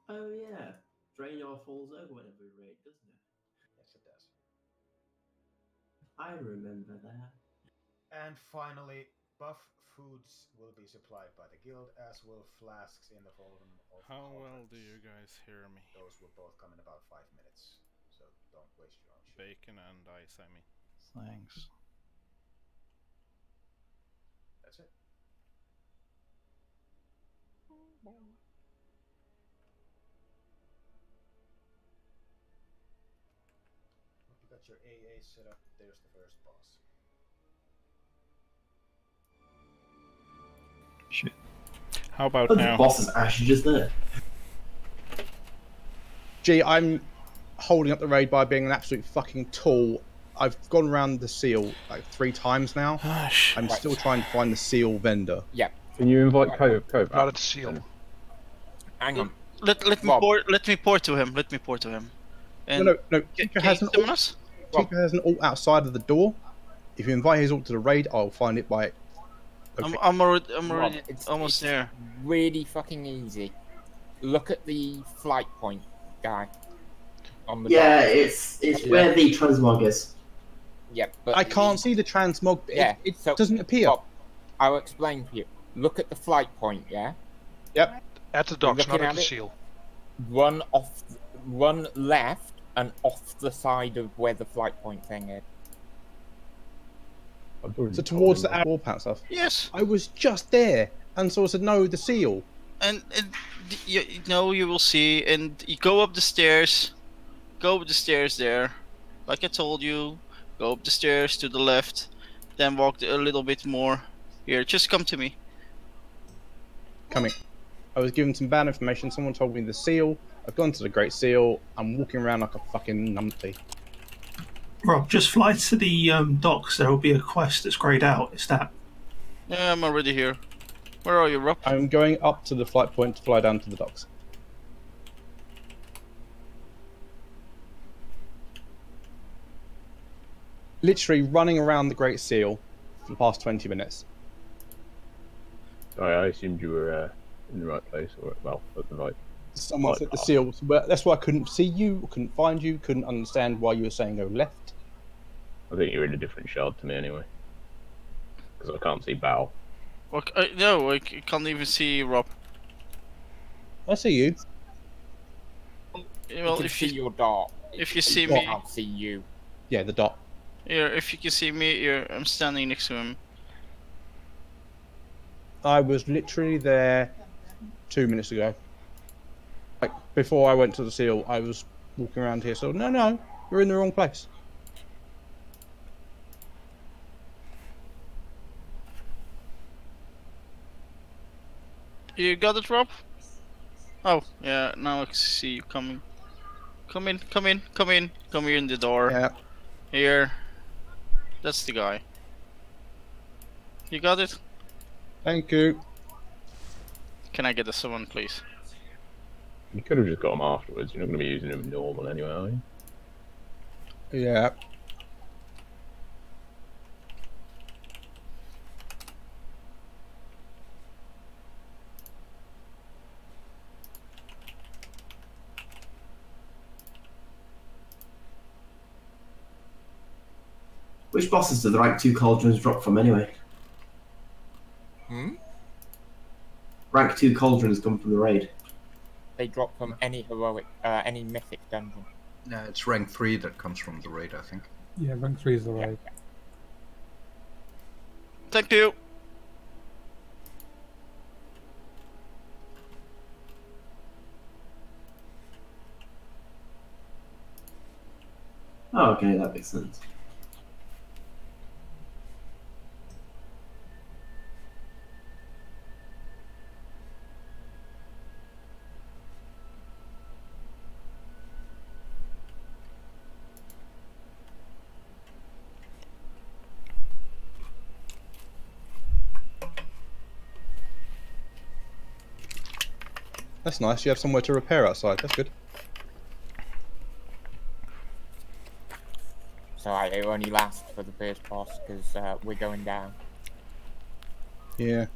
Oh yeah, Draenor falls over whenever we raid, doesn't it? Yes, it does. I remember that. And finally, buff foods will be supplied by the guild, as will flasks in the form of How well cauldrons. do you guys hear me? Those will both come in about 5 minutes, so don't waste your own shit. Bacon and ice, I mean. Thanks. That's it. You got your AA set up. There's the first boss. Shit. How about Oh, now? the boss is actually just there. Gee, I'm holding up the raid by being an absolute fucking tool. I've gone around the seal like 3 times now. Ah, shit. I'm still trying to find the seal vendor. Yeah. Can you invite Cove Not back? at seal. Hang on. Let me Rob. pour to him. Let me pour to him. And No. can Tinker has an summon ult. us? Tinker has an ult outside of the door. If you invite his ult to the raid, I'll find it by. Okay. I'm already Rob, it's almost there. Really fucking easy. Look at the flight point guy. On the Yeah, dock. it's where the transmog is. Yeah, but I can't see the transmog. Yeah, It so- doesn't appear. Rob, I'll explain to you. Look at the flight point, yeah? Yep. At the docks, not Looking at at the it? seal. Run left and off the side of where the flight point thing is. So towards the warpath stuff. Yes, I was just there, and so I said, "No, the seal." and you know you will see, and you go up the stairs. Go up the stairs there, like I told you. Go up the stairs to the left, then walk a little bit more. Here, just come to me. Coming. I was given some bad information. Someone told me the seal. I've gone to the Great Seal. I'm walking around like a fucking numpty. Rob, just fly to the docks. There will be a quest that's grayed out. It's that. Yeah, I'm already here. Where are you, Rob? I'm going up to the flight point to fly down to the docks. Literally running around the Great Seal for the past 20 minutes. Sorry, I assumed you were in the right place, or well, at the right. Someone said the seal. That's why I couldn't see you, couldn't find you, couldn't understand why you were saying go left. I think you're in a different shard to me anyway, because I can't see Bow. No, I can't even see Rob. I see you. Well, you can if see you your dot. if you see I me, can't see you. Yeah, the dot. here, if you can see me, here, I'm standing next to him. I was literally there 2 minutes ago. Like, before I went to the seal, I was walking around here, so no, you're in the wrong place. You got it, Rob? Oh, yeah, now I can see you coming. Come in. Come here in the door. Yeah. Here. That's the guy. You got it? Thank you. Can I get a summon, please? You could have just got them afterwards. You're not going to be using them normal anyway, are you? Yeah. Which bosses do the rank 2 cauldrons drop from anyway? Hmm? Rank 2 cauldrons come from the raid. They drop from any heroic, any mythic dungeon. No, it's rank 3 that comes from the raid, I think. Yeah, rank 3 is the raid. Thank you. Oh, okay, that makes sense. That's nice. You have somewhere to repair outside. That's good. So it only lasts for the first boss because we're going down. Yeah.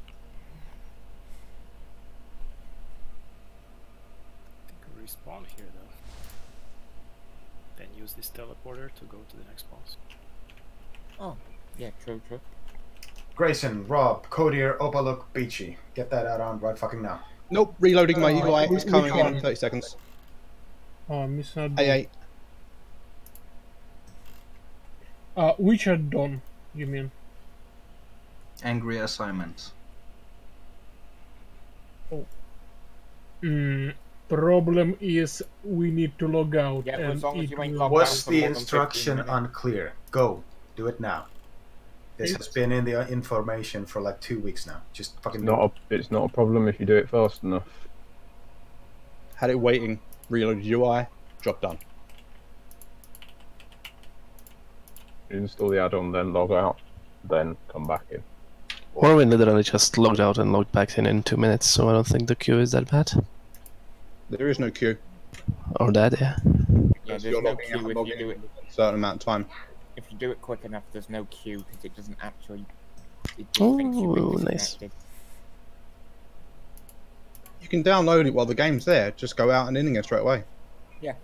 use this teleporter to go to the next boss. Oh, yeah, true. Grayson, Rob, Codir, Opaluk, Beachy. Get that out on right fucking now. Nope, reloading my UI. It's which coming one? in 30 seconds. Oh, Miss not A8. Which add-on, you mean? Angry assignments. Problem is we need to log out. Yeah, and as long as it you ain't will- logged Was for the more than 15 instruction minutes. unclear? Go. Do it now. This It's- has been in the information for like 2 weeks now. Just fucking It's not a problem if you do it fast enough. Had it waiting. Reloaded UI. Job done. Install the add-on, then log out, then come back in. Or we literally just logged out and logged back in 2 minutes, so I don't think the queue is that bad. There is no queue. Or that, yeah. Yeah, there's You're no logging out queue and if logging you do it. in a certain amount of time. If you do it quick enough, there's no queue because it doesn't actually. It just thinks you've been Ooh, nice. disconnected. You can download it while the game's there. Just go out and in again straight away. Yeah.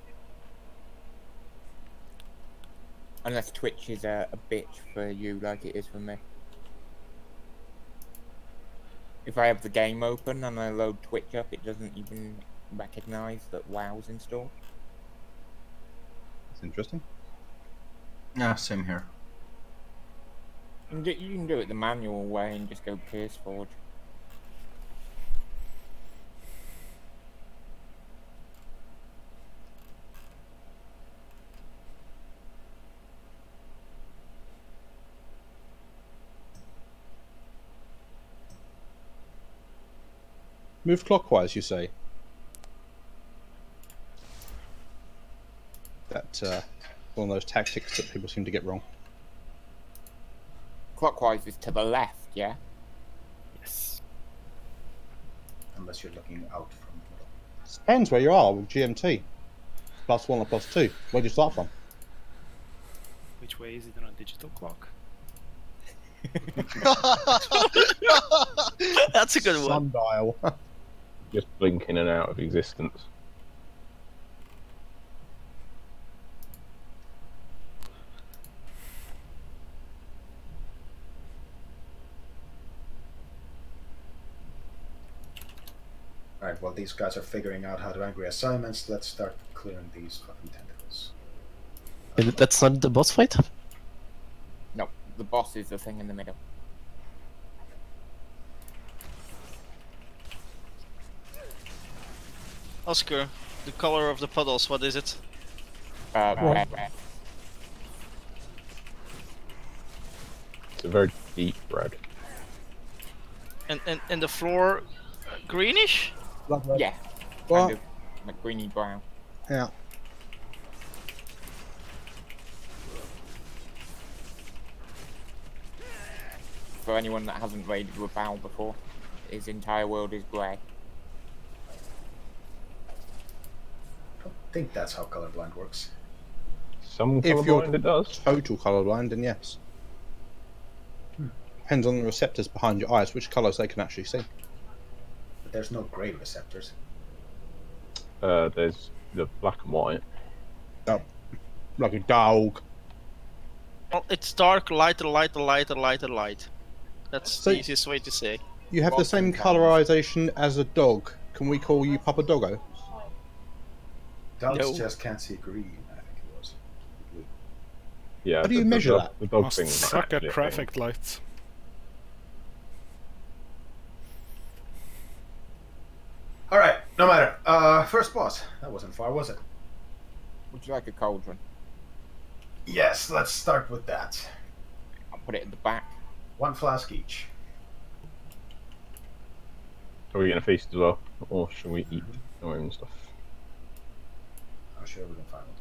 Unless Twitch is a bitch for you, like it is for me. If I have the game open and I load Twitch up, it doesn't even recognise that WoW's installed. It's interesting. Yeah, same here. You can do it the manual way and just go Pierceforge. Move clockwise, you say? That's one of those tactics that people seem to get wrong. Clockwise is to the left, yeah? Yes. unless you're looking out from the middle. Depends where you are with GMT. +1 or +2. Where do you start from? Which way is it on a digital clock? That's a good one. Sundial. Just blink in and out of existence. Alright, while these guys are figuring out how to angry assignments, let's start clearing these fucking tentacles. That's not the boss fight? No, the boss is the thing in the middle. Oscar, the color of the puddles, what is it? Red. It's a very deep red. And the floor greenish? Yeah. What? Kind of like greeny brown. Yeah. For anyone that hasn't raided with Val before, his entire world is grey. I don't think that's how colorblind works. Some If you're colorblind it does. total colourblind, then yes. Depends on the receptors behind your eyes, which colours they can actually see. But there's no grey receptors. There's the black and white. Oh, like a dog. Well, it's dark, lighter, lighter, lighter, lighter, light. That's So- the easiest way to say. You have the same colorization as a dog. Can we call you Papa Doggo? Dogs No. just can't see green, I think it was. Blue. Yeah. How do you the measure dog- that? The dog Must thing. is suck at actually a thing. traffic lights. Alright, no matter. First boss. That wasn't far, was it? Would you like a cauldron? Yes, let's start with that. I'll put it at the back. 1 flask each. Are we getting a feast as well? Or should we eat our own stuff? I'm sure we can find one.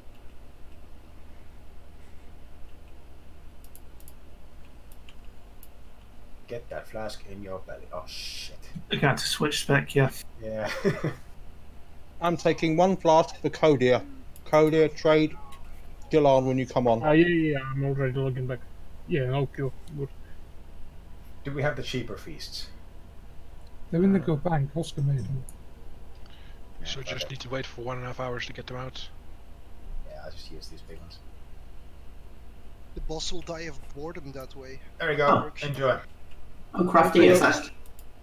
Get that flask in your belly. Oh shit. They're going to switch spec, yeah. Yeah. I'm taking 1 flask for Codia. Codia, trade. Still on when you come on. Yeah, I'm already logging back. Yeah, okay, good. Do we have the cheaper feasts? They're in the go bank, Oscar made them. So just need to wait for 1.5 hours to get them out. Yeah. Yeah, I just use these big ones. The boss will die of boredom that way. There you go. Enjoy. I'm crafting it fast.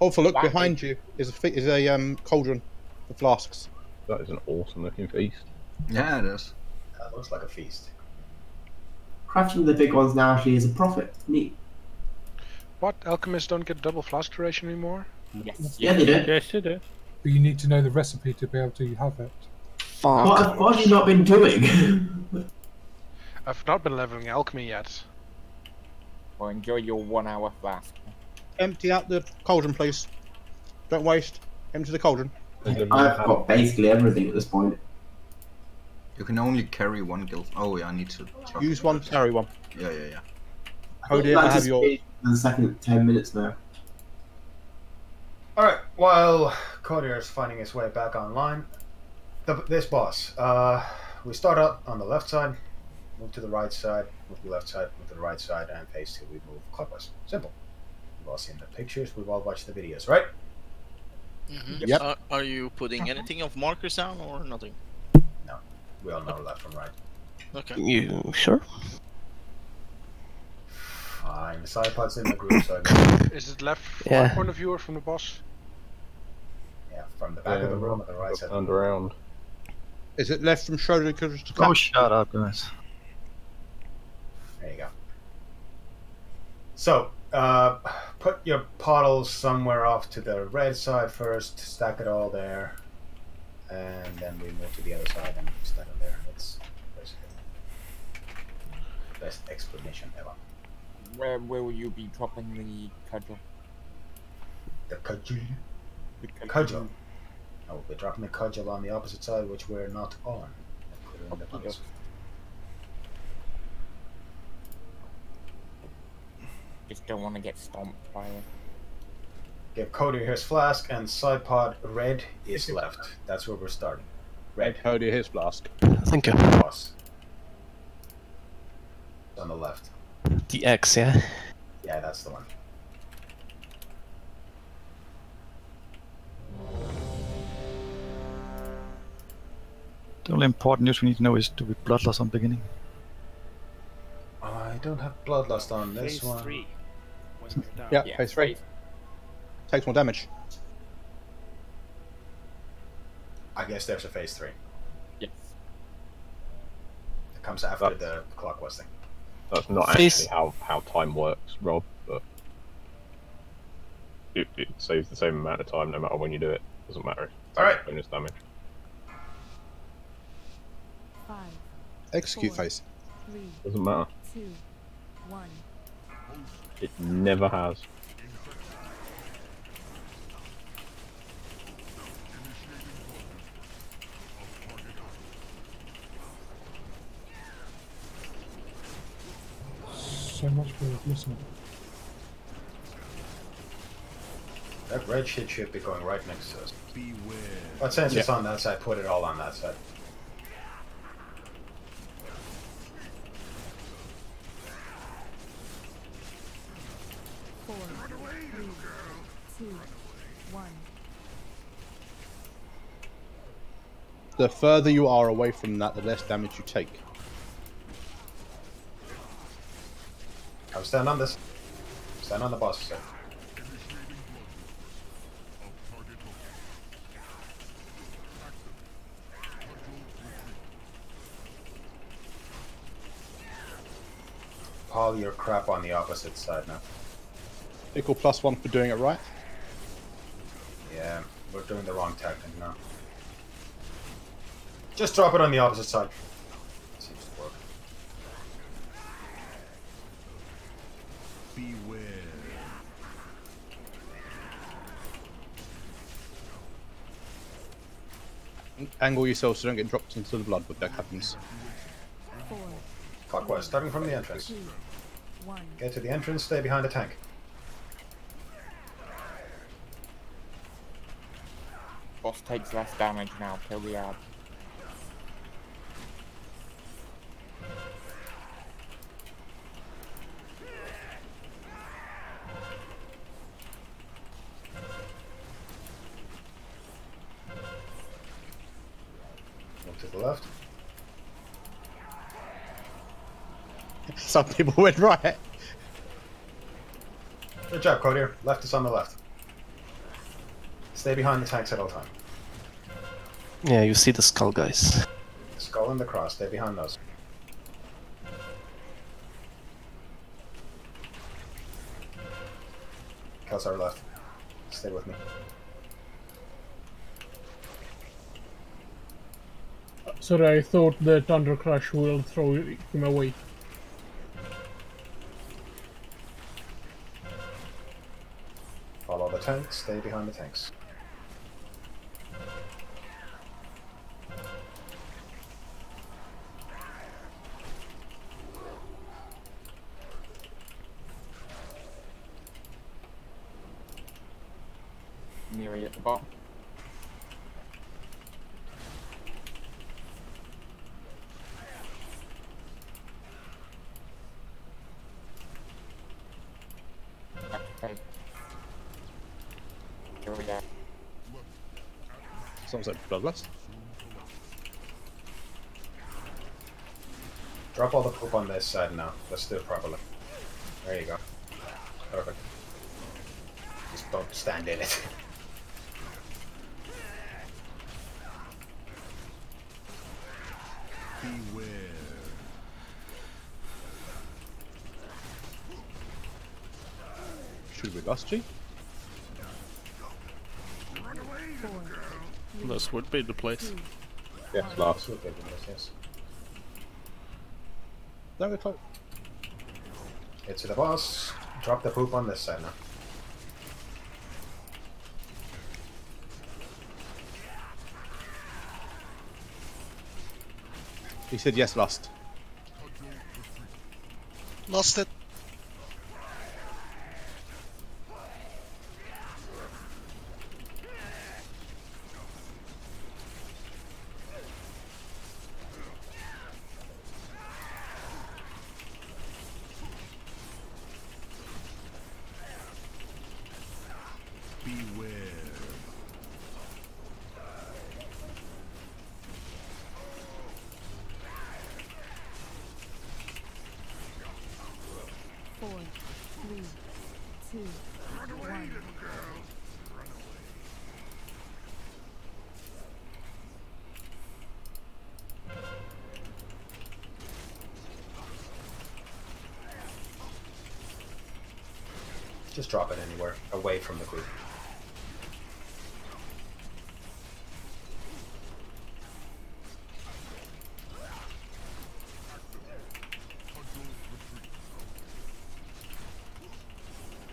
Also, look behind you is a cauldron for flasks. That is an awesome looking feast. Yeah, it is. That looks like a feast. Crafting the big ones now actually is a profit. Neat. What? Alchemists don't get double flask duration anymore? Yes. Yeah, they do. Yes, you do. But you need to know the recipe to be able to have it. What have you not been doing? I've not been leveling alchemy yet. Well, enjoy your 1 hour flask. Empty out the cauldron, please. Don't waste. Empty the cauldron. I've got basically everything at this point. You can only carry one guild. Oh yeah, I need to Use one, carry one. Yeah, yeah, yeah. Cody, I have your. For the second 10 minutes now. Alright, while Codir is finding his way back online, this boss. We start out on the left side, move to the right side, move to the left side, move to the right side, and phase 2 we move clockwise. Simple. We've all seen the pictures, we've all watched the videos, right? Yep. Are you putting anything of markers down or nothing? No. We all know left from right. Okay. You sure? Fine. The side pod's in the group, so Is it left from Yeah. my point of view or from the boss? yeah, from the back of the room at the right side. Turned around. Is it left from Schrodinger's to Oh, shut up, guys. There you go. So, put your puddles somewhere off to the red side first, stack it all there, and then we move to the other side and stack it there. It's basically the best explanation ever. Where will you be dropping the cudgel? The cudgel? The Cudgel. Oh, we're dropping the cudgel on the opposite side, which we're not on. Put it in the puddles. Just don't want to get stomped by it. Give Cody his flask, and side pod red is left. That's where we're starting. Red. Cody his flask. Thank you. Boss. On the left. The X, yeah? Yeah, that's the one. The only important news we need to know is, do we bloodlust on beginning? I don't have bloodlust on this Phase one. 3. When you're down. Yeah, phase 3. Takes more damage. I guess there's a phase 3. Yes. It comes after the clockwise thing. That's not Phase- actually how time works, Rob, but it saves the same amount of time no matter when you do it. Doesn't matter. Alright. Bonus damage. Execute phase. Doesn't matter. It never has. So much for listening. That red shit should be going right next to us. But since it's on that side, put it all on that side. The further you are away from that, the less damage you take. I'll stand on this. Stand on the boss, sir. Haul your crap on the opposite side now. Equal +1 for doing it right. Yeah, we're doing the wrong tactic now. Just drop it on the opposite side. Seems to work. Beware. Angle yourself so you don't get dropped into the blood when that happens. Clockwise, starting from the entrance. Get to the entrance, stay behind the tank. Boss takes less damage now, kill the ad. Move to the left. Some people went right. Good job, Courier. Left is on the left. Stay behind the tanks at all time. Yeah, you see the skull, guys. Skull and the cross. Stay behind those. Kelsar left. Stay with me. Sorry, I thought the Thunder Crash will throw him away. Follow the tanks. Stay behind the tanks. Nearly at the bottom. Okay. Here we go. Sounds like Bloodlust. Drop all the poop on this side now. Let's do it properly. There you go. Perfect. Just don't stand in it. Beware. Should we lost G? This would be the place. Yes, last. Yes. Don't go close. Get to the boss. Drop the poop on this side now. He said yes, lost. Lost it. Beware. Four, three, two, one. Just drop it anywhere, away from the group.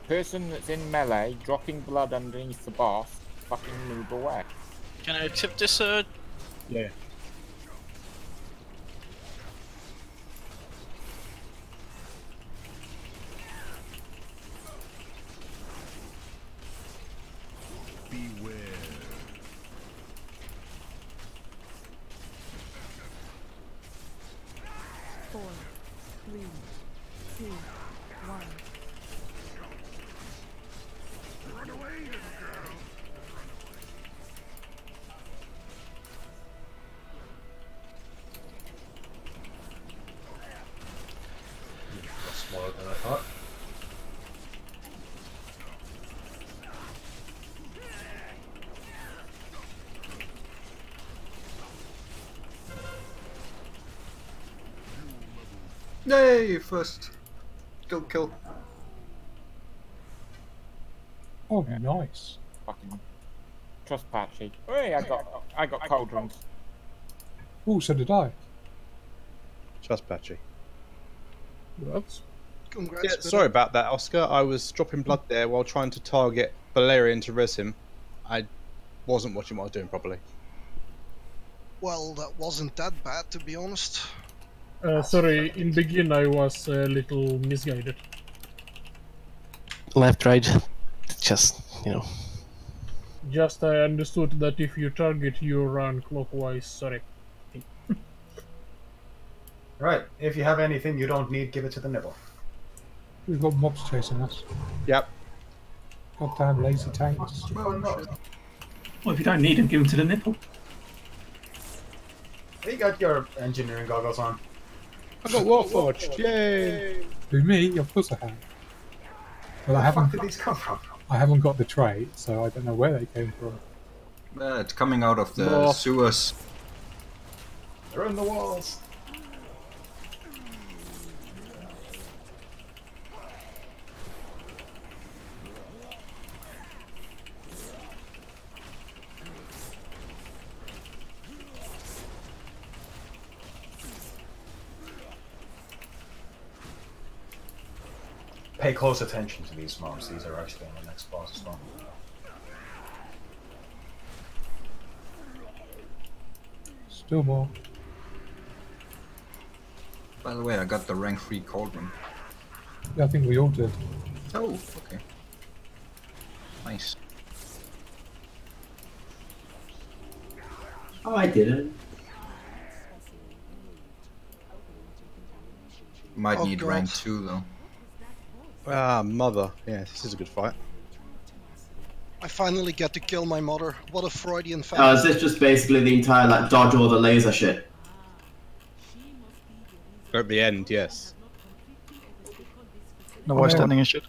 Person that's in melee, dropping blood underneath the boss, fucking move away. Can I accept this? Yeah. Beware. Four, three, two, one. Run away, little girl. That's smaller than I thought. Yay! First kill. Oh, nice. Fucking trust patchy. Hey, I got cauldrons. Oh, so did I. Trust patchy. That's Congrats. Yeah, Peter. sorry about that, Oscar. I was dropping blood there while trying to target Valerian to res him. I wasn't watching what I was doing properly. Well, that wasn't that bad, to be honest. Sorry, in begin I was a little misguided. Left, right. Just, you know. Just I understood that if you target, you run clockwise. Sorry. Right, if you have anything you don't need, give it to the nibble. We've got mobs chasing us. Yep. Goddamn lazy tanks. Well, if you don't need them, give them to the nipple. You got your engineering goggles on. I got Warforged, yay! Who, me? Of course I have. Well, I Where the fuck haven't. did these come from? I haven't got the trait, so I don't know where they came from. It's coming out of the More. sewers. They're in the walls. Pay close attention to these mobs. These are actually on the next boss as well. Still more. By the way, I got the rank 3 cauldron. Yeah, I think we all did. Oh, okay. Nice. Oh, I didn't. Might Oh, need God. rank 2 though. Ah, mother. Yeah, this is a good fight. I finally get to kill my mother. What a Freudian fact. Oh, is this just basically the entire like dodge all the laser shit? At the end, yes. No, why standing and shit?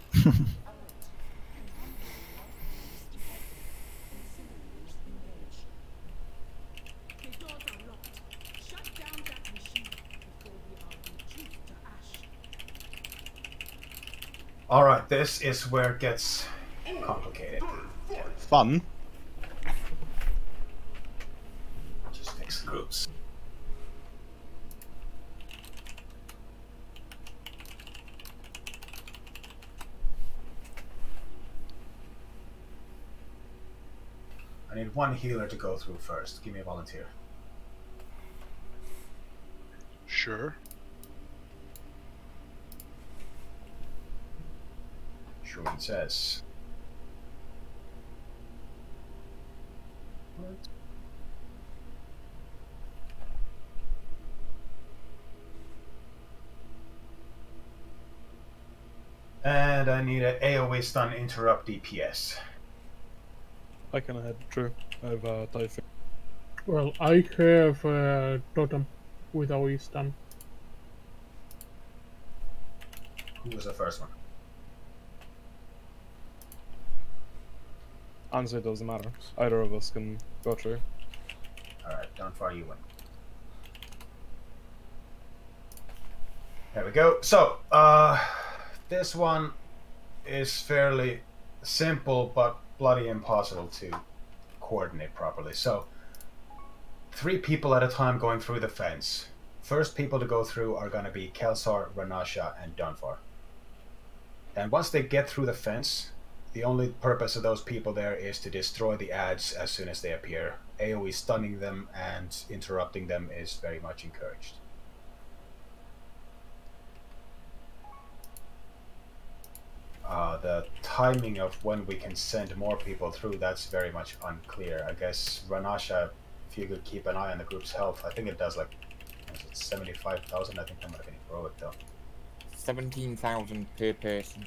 Alright, this is where it gets complicated. Fun. Just fix the groups. I need one healer to go through first. Give me a volunteer. Sure. Sure, it says. And I need an AoE stun interrupt DPS. I can add Drew over Dave. Well, I have totem with AoE stun. Who was the first one? Honestly, it doesn't matter. Either of us can go through. Alright, down far you win. There we go. So, this one is fairly simple but bloody impossible to coordinate properly. So, 3 people at a time going through the fence. First people to go through are going to be Kelsar, Ranasha, and Dunfar. And once they get through the fence, the only purpose of those people there is to destroy the ads as soon as they appear. AoE stunning them and interrupting them is very much encouraged. The timing of when we can send more people through, that's very much unclear. I guess Ranasha, if you could keep an eye on the group's health, I think it does like 75,000. I think that might have been heroic though. 17,000 per person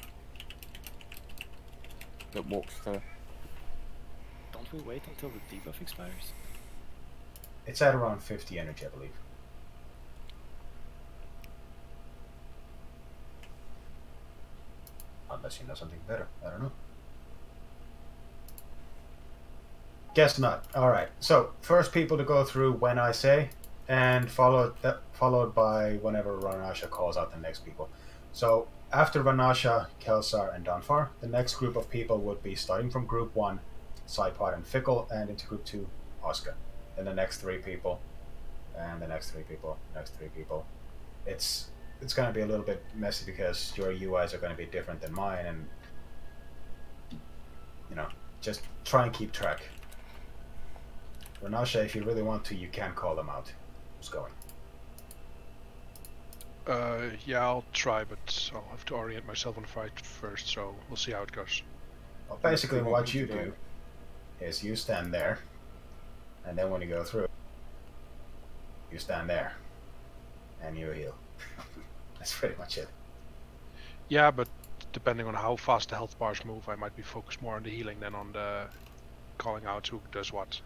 that walks through. Don't we wait until the debuff expires? It's at around 50 energy, I believe. Unless you know something better. I don't know. Guess not. Alright, so first people to go through when I say, and followed by whenever Ranasha calls out the next people. So after Ranasha, Kelsar, and Dunfar, the next group of people would be starting from group 1, Saipod and Fickle, and into group 2, Oscar. Then the next 3 people, and the next 3 people, next 3 people. It's going to be a little bit messy because your UIs are going to be different than mine, and you know, just try and keep track. Ranasha, if you really want to, you can call them out. Who's going? Yeah, I'll try, but I'll have to orient myself on the fight first, so we'll see how it goes. Well, basically what you do is you stand there, and then when you go through, you stand there, and you heal. That's pretty much it. Yeah, but depending on how fast the health bars move, I might be focused more on the healing than on the calling out who does what.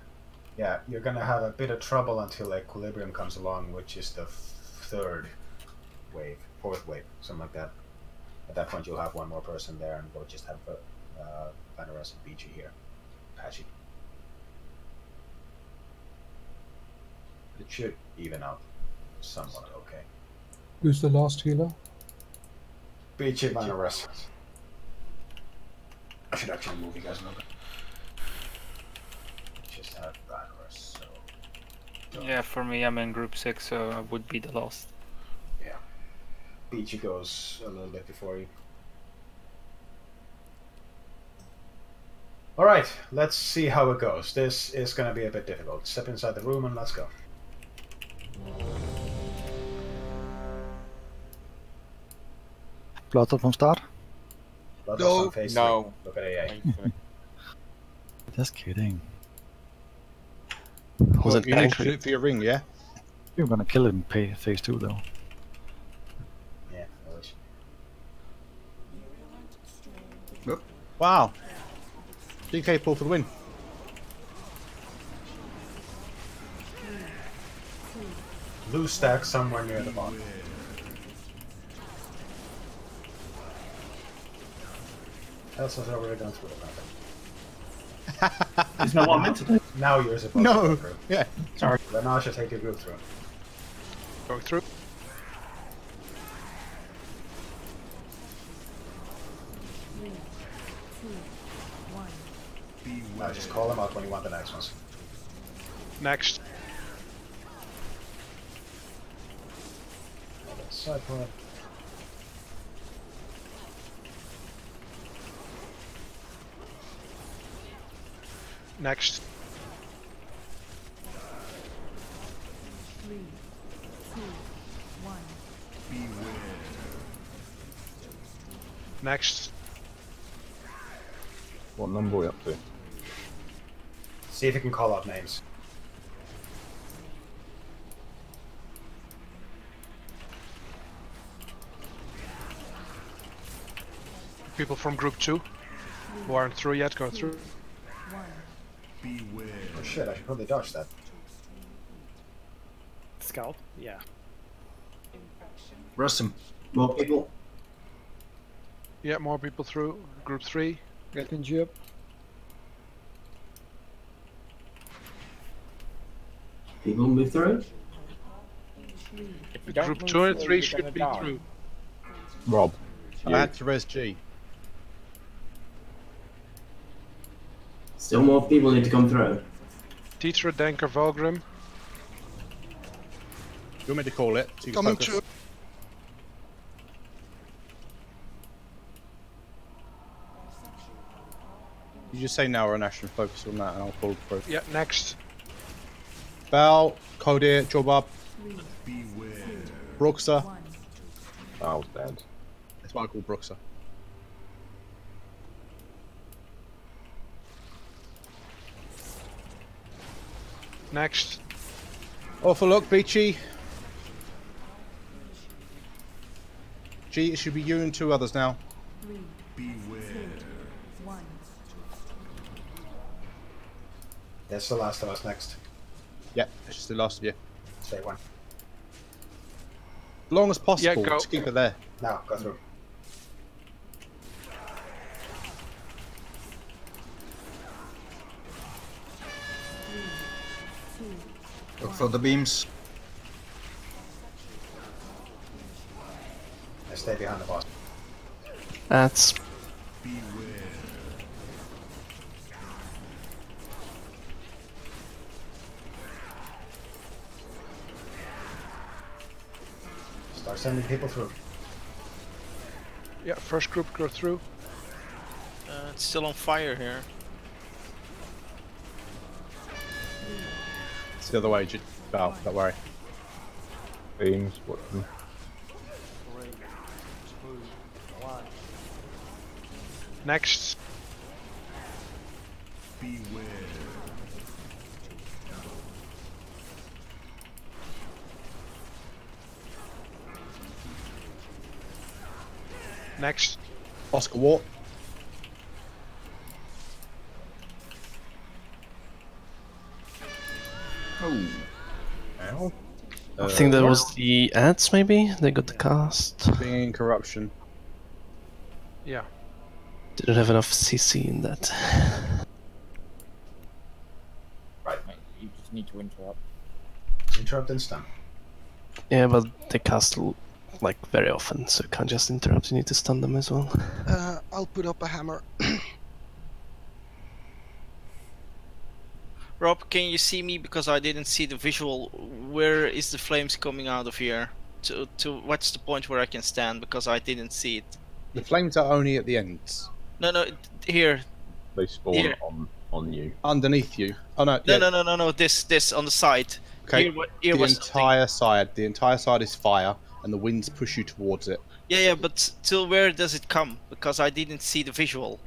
Yeah, you're gonna have a bit of trouble until Equilibrium comes along, which is the 3rd wave, fourth wave, something like that. At that point, you'll have one more person there, and we'll just have Vanaras and Beachy here. Patchy. It should even out somewhat okay. Who's the last healer? Beachy, Vanaras. I should actually move you guys a little bit. Just have Vanaras, so... Yeah, for me, I'm in group 6, so I would be the last. Yeah. Beachy goes a little bit before you. Alright, let's see how it goes. This is going to be a bit difficult. Step inside the room and let's go. Blood from start? No. No. Look at AA. Just kidding. Was it actually for your ring, yeah? You're gonna kill it in phase 2 though. Yeah, I wish. Yep. Wow. DK pull for the win. Loose stack somewhere near the bottom. Celsa's already done through it. Isn't that what I meant to do? Now you're supposed to go through. Yeah. Sorry. Then I should take your group through. Going through. Now just call them out when you want the next ones. Next. Side point. Next. 3, 2, 1. Beware. Next. What number are we up to? See if you can call out names. People from group 2 who aren't through yet, go through. Beware. Oh shit, I should probably dodge that. Scout? Yeah. Rust him. More people. Yeah, more people through. Group 3. Getting you up. People move through. If you don't Group move 2 and through, 3 you're should gonna be die. through. Rob. I had to res G. Still more people need to come through. Teacher, Denker, Volgrim. You want me to call it? So you can Coming focus? through. You just say now or an action focus on that and I'll call through. Yeah, next. Bell, Codir, Jobab, Beware. Bruxa. I was dead. That's what I call Bruxa. Next. Awful look, Beachy. G, it should be you and 2 others now. 3, Beware. 2, 1. That's the last of us next. Yep, it's just the last of you. Say one. Long as possible, Yeah, go. just keep it there. Now, go through. Look for the beams. I stay behind the boss. That's Beware. Start sending people through. Yeah, first group go through. It's still on fire here. It's the other way, Bell, don't worry. Beams, what? Next. Beware. Next. Oscar Wart. Oh. Ow. I think that was the ads, maybe? They got the cast. Being in corruption. Yeah. Didn't have enough CC in that. Right. You just need to interrupt. Interrupt and stun. Yeah, but they cast like very often, so you can't just interrupt, you need to stun them as well. I'll put up a hammer. Rob, can you see me because I didn't see the visual? Where is the flames coming out of here? To what's the point where I can stand because I didn't see it? The flames are only at the ends. No, here. They spawn Here. on you. Underneath you. Oh no. No. This on the side. Okay. Here the was entire side. The entire side is fire, and the winds push you towards it. Yeah, but till where does it come? Because I didn't see the visual.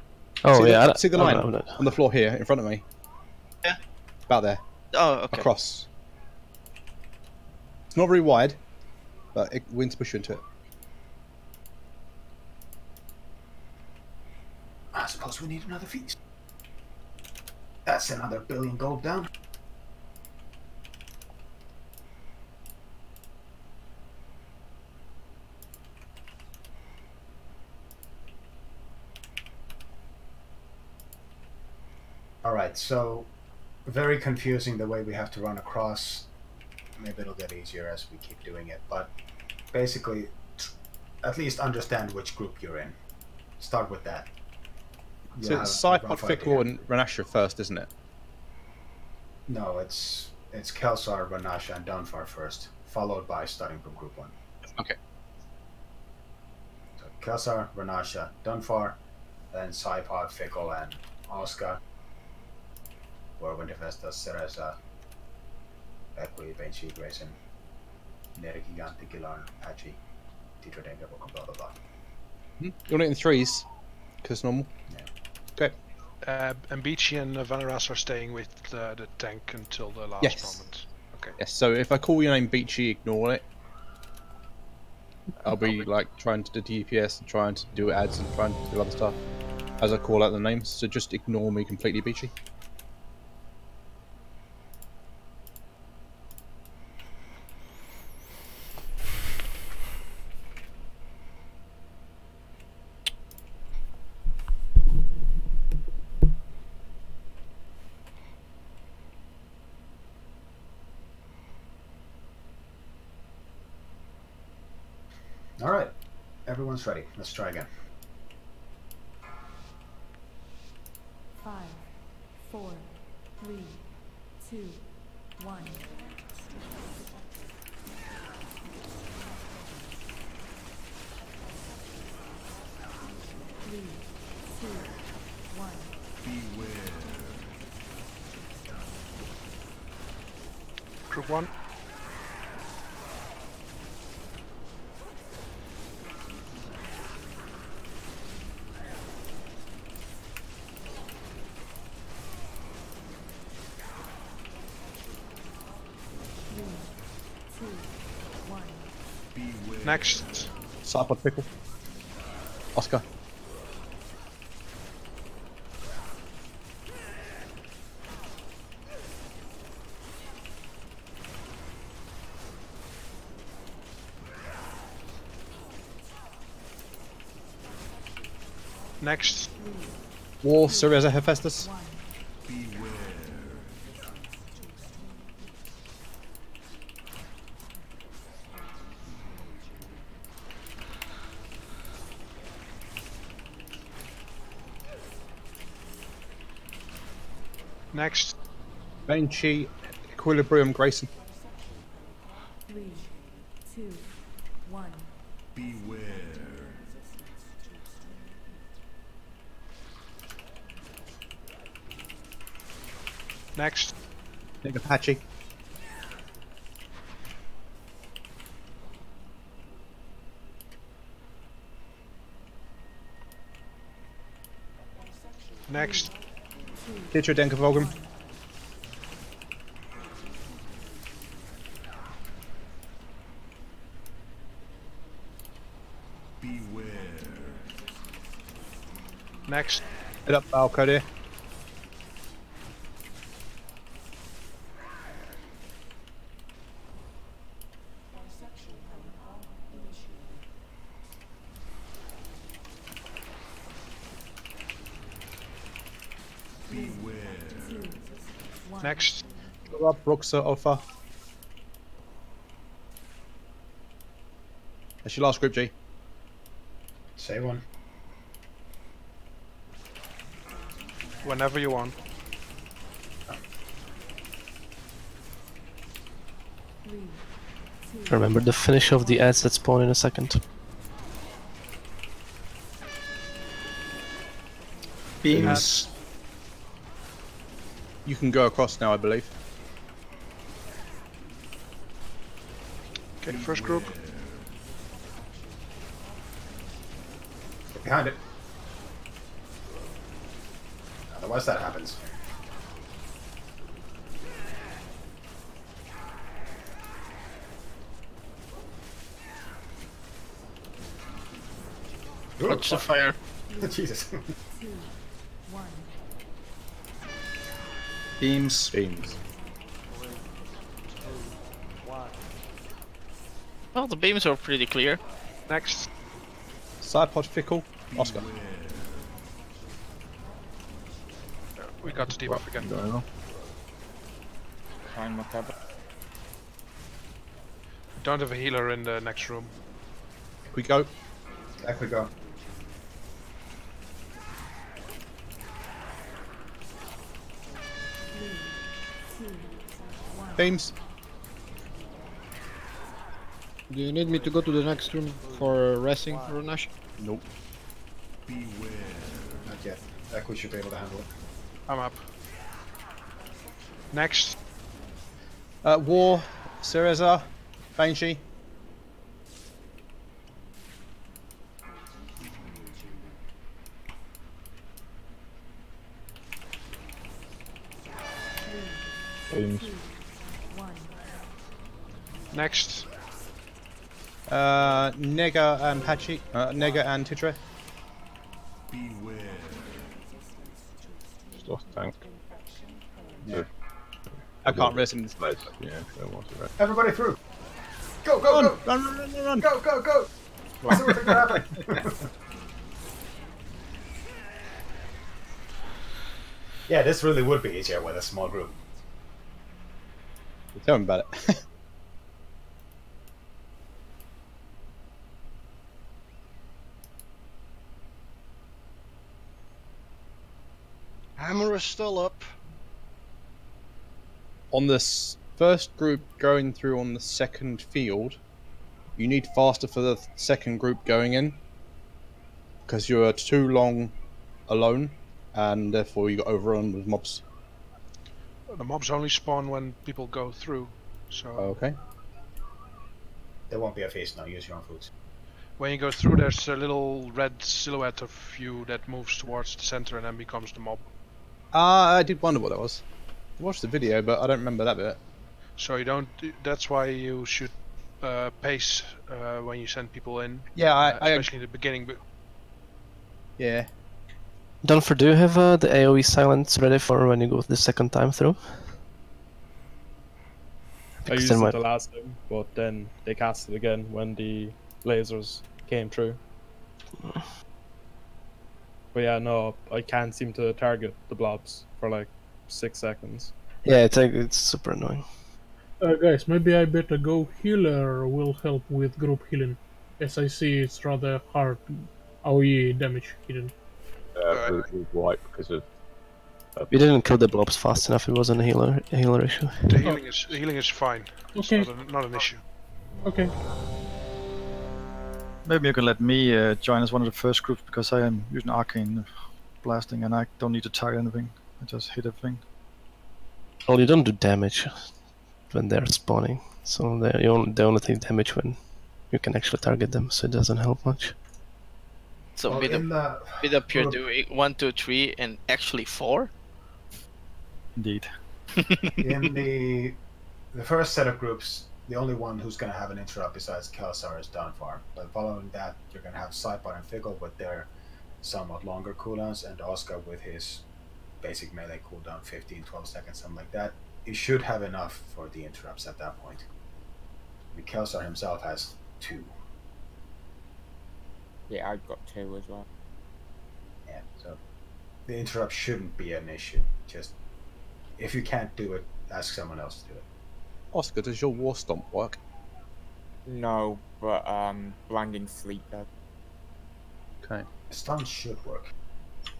Oh see yeah. see the line on the floor here in front of me. Yeah. About there. Oh, okay. Across. It's not very wide, but winds push you into it. I suppose we need another feast. That's another 1 billion gold down. Alright, so very confusing the way we have to run across. Maybe it'll get easier as we keep doing it, but basically at least understand which group you're in. Start with that. So it's Cypod, Fickle, and Renasha first, isn't it? No, it's Kelsar, Renasha, and Dunfar first, followed by starting from group 1. Okay. So Kelsar, Renasha, Dunfar, then Cypod, Fickle, and Oscar. Whirlwind Hephaestus, Cereza, Equi, Banshee, Grayson, Nere Gigante, Gilarn, Patchy, Tito Denga, blah blah blah. You want it in threes? Because normal? Yeah. Okay. Ambici and Vanaras are staying with the tank until the last moment. Okay. Yes, so if I call your name Beachy, ignore it. I'll be like trying to do DPS and trying to do ads and trying to do other stuff as I call out the names, so just ignore me completely, Beachy. Alright, everyone's ready. Let's try again. 5, 4, 3, 2, 1. Three, two, one. Beware. Group 1. Next. Cypod, Fickle. Oscar. Next. War, Cereza, Hephaestus. Beware. Next. Banshee, Equilibrium, Grayson. 3, 2, 1. Beware. Next. Big Apache. Next. Teacher Denkervogen. Beware. Next. Hit up Valkyrie. Next. Go up, Roxa, Alpha. That's your last group, G. Say one. Whenever you want. Remember the finish of the ads that spawn in a second. Beams. You can go across now, I believe. Okay, first group. Get behind it. Otherwise that happens. Watch the fire. Jesus. Beams. Beams. Well, the beams are pretty clear. Next. Sidepod Fickle, Oscar. We got to debuff again. Find my cover. Don't have a healer in the next room. We go. Back we go. Beams. Do you need me to go to the next room for resting, Runash? Nope. Beware. Not yet. Echo should be able to handle it. I'm up. Next. War, Cereza, Banshee. Beams. Next. Nega and Patchy. Nega and Tidre. Beware. Just lost the tank. Yeah. I can't rest in this place. Yeah, don't want to rest. Everybody through. Go, go, go! Run! Go, go, go! See what's gonna happen. Yeah, this really would be easier with a small group. Tell me about it. Hammer is still up. On this first group going through on the second field, you need faster for the second group going in, because you're too long alone, and therefore you got overrun with mobs. The mobs only spawn when people go through, so... Okay. There won't be a phase now, use your own foods. When you go through, there's a little red silhouette of you that moves towards the center and then becomes the mob. I did wonder what that was. I watched the video, but I don't remember that bit. So you don't... That's why you should pace when you send people in. Yeah, especially in the beginning. But yeah. Dunfer, do you have the AoE silence ready for when you go the second time through? I used it the last time, but then they cast it again when the lasers came through. But yeah, no, I can't seem to target the blobs for like 6 seconds. Yeah, it's super annoying. Guys, maybe I better go healer will help with group healing, as I see it's rather hard AoE damage hidden. White because of. We didn't kill the blobs fast enough. It wasn't a healer issue. the healing is fine. Okay. It's not an issue. Okay. Maybe you can let me join as one of the first groups because I am using arcane blasting and I don't need to target anything. I just hit everything. Well, you don't do damage when they're spawning, so they only take damage when you can actually target them, so it doesn't help much. So Well, with up you're doing 1, 2, 3, and actually 4. Indeed. In the first set of groups, the only one who's going to have an interrupt besides Celsa is Downfar. But following that, you're going to have Sidepod and Fickle with their somewhat longer cooldowns, and Oscar with his basic melee cooldown, 15, 12 seconds, something like that. You should have enough for the interrupts at that point. Celsa himself has 2. Yeah, I've got 2 as well. Yeah, so the interrupt shouldn't be an issue. Just If you can't do it, ask someone else to do it. Oscar, does your War Stomp work? No, but blinding sleep does. Okay. Stun should work.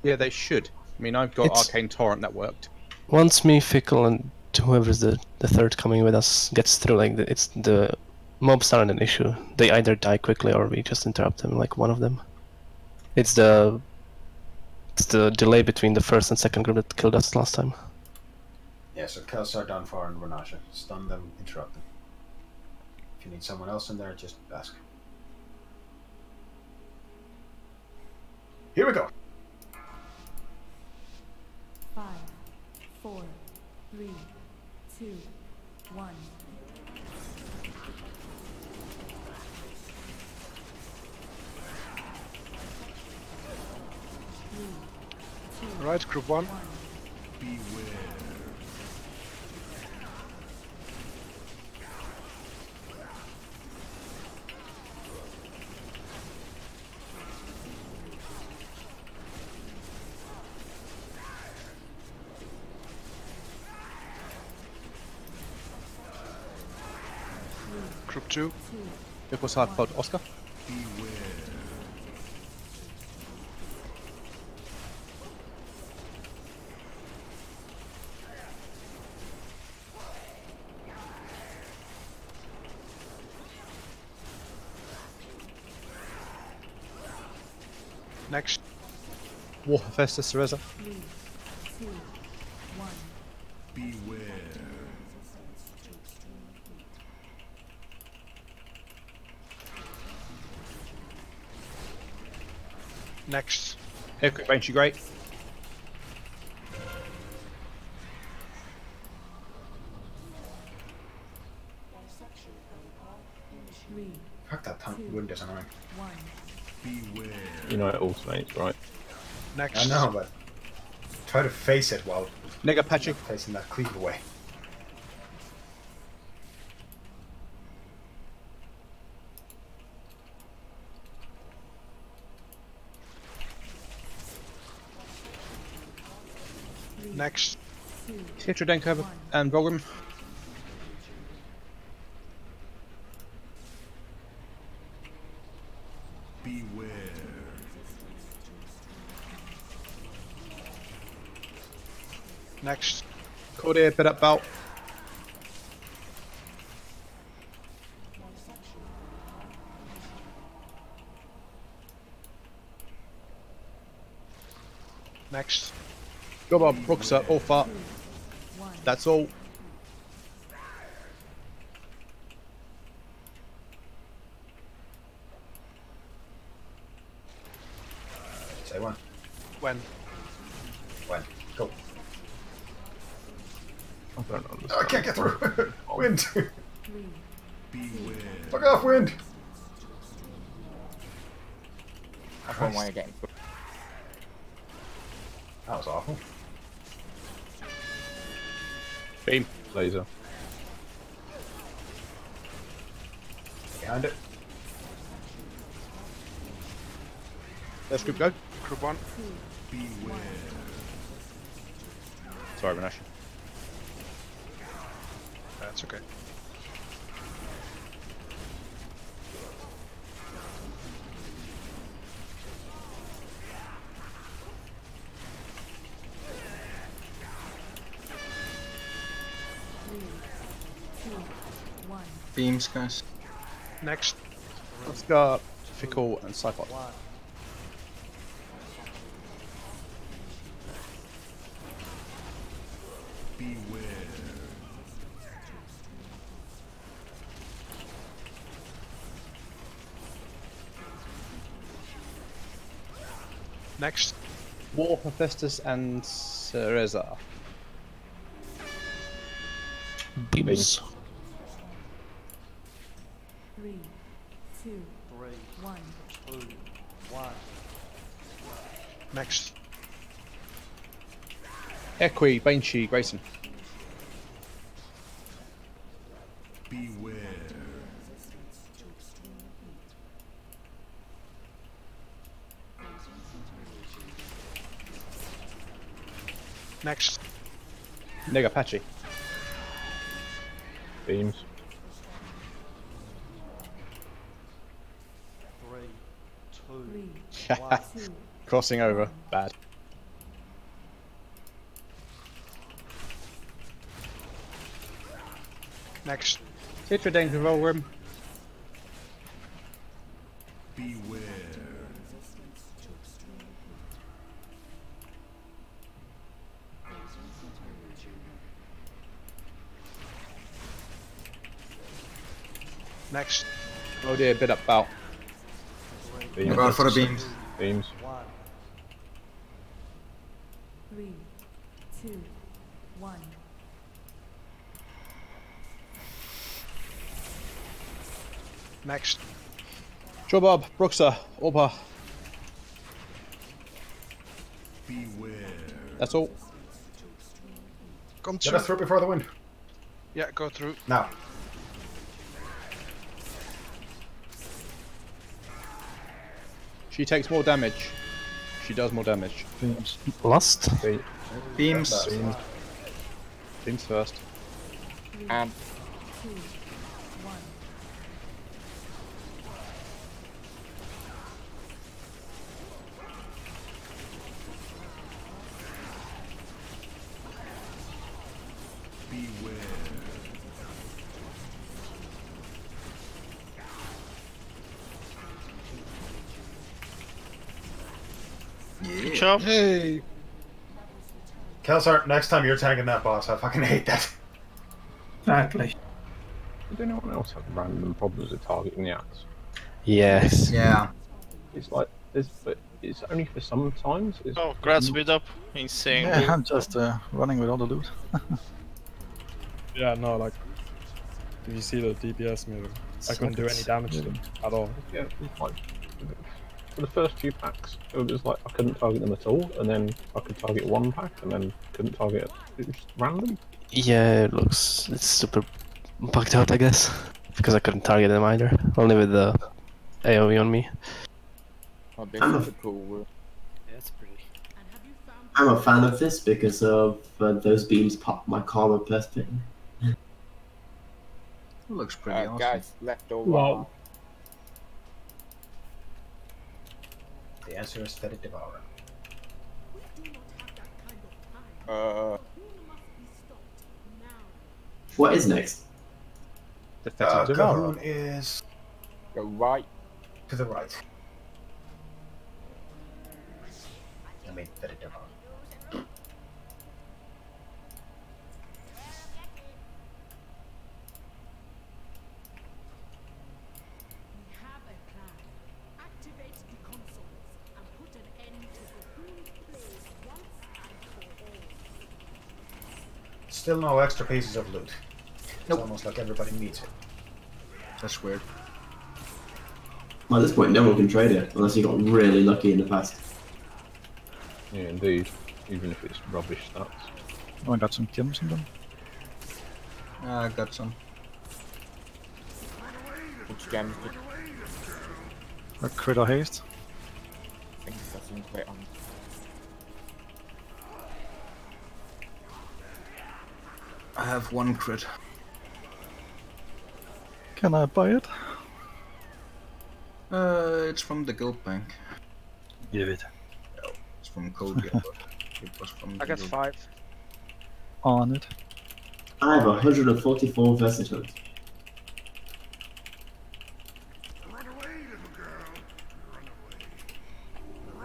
Yeah, they should. I mean, I've got It's- Arcane Torrent that worked. Once me, Fickle, and whoever's the third coming with us gets through, like it's the mobs aren't an issue. They either die quickly or we just interrupt them, like one of them. It's the delay between the first and second group that killed us last time. Yeah, so Kelsar, Dunfar, and Renasha. Stun them, interrupt them. If you need someone else in there, just ask. Here we go. 5, 4, 3, 2, 1. Right, group 1. Beware. Group 2. It was hard about Oscar. Beware. Next. War Hephaestus, Cereza. 3, 2, 1. Beware. Next. Here, quick Banshee, great. Fuck, that wind is annoying. Beware. You know it automates, right? Next. I know, but try to face it while Nega patching. facing that cleave away. Next. Tetradenko and Volgrim. Beware. Next. Cordier, bit up bout. Next. Gobob, Bruxa, Orfa. That's all. Say when. When? When. Go. I don't understand. Oh, I can't get through. Wind. Beware. Fuck off, wind. That's one way of getting through. That was awful. Beam. Laser. Behind it. Let's group go. Group 1. Beware. Sorry, Renash. That's okay. Beams, guys. Next. Oscar, Fickle, and Cypod. Beware. Next. War Hephaestus and Cereza. Beams. 3, 2, 1. Next. Equi, Banshee, Grayson. Beware. Next. Nigga patchy. Beams. 3, 2, Crossing over. Bad. Next. Citra danger roll room. Beware. Next. Oh dear, bit up bout. Look out for the beams. Beams. 3, 2, 1. Next. Jobob, Bruxa, Orba. Beware. That's all. Come Let us through before the wind. Yeah, go through. Now. She takes more damage. She does more damage. Beams. Lost? Beams. Beams first. 3, 2, 1. Beware. Good job. Hey! Kelsart, next time you're tagging that boss, I fucking hate that. Exactly. Did anyone else have random problems with targeting the axe? Yes. Yeah. It's like this, but it's only for some times. It's Oh, grad speed up. Insane. Yeah, I'm just running with all the loot. Yeah, no, like if you see the DPS move, I couldn't do any damage to them at all. Yeah, it's like for the first few packs, it was like I couldn't target them at all, and then I could target one pack, and then couldn't target it. It was just random. Yeah, it's super bugged out, I guess, because I couldn't target them either. Only with the AoE on me. Oh, this I'm is a- a cool room. Yeah, it's pretty. I'm a fan of this because of those beams pop my karma perfect. Looks pretty awesome. Guys, left or Wow. right? The answer is Fetid Devourer. What is next? The Fetid Devourer. Cahoon is Go right. to the right. I mean, Fetid Devourer. Still no extra pieces of loot. It's almost like everybody needs it. That's weird. Well, at this point, no one can trade it unless you got really lucky in the past. Yeah, indeed. Even if it's rubbish stats. Oh, I got some gems in them. I got some. Which gems did A crit or haste. I think that's some quit on? I have one crit. Can I buy it? It's from the guild bank. Give it. No, it's from Code Guild, but it was from the I got guild. 5. On it. I have 144 versatiles.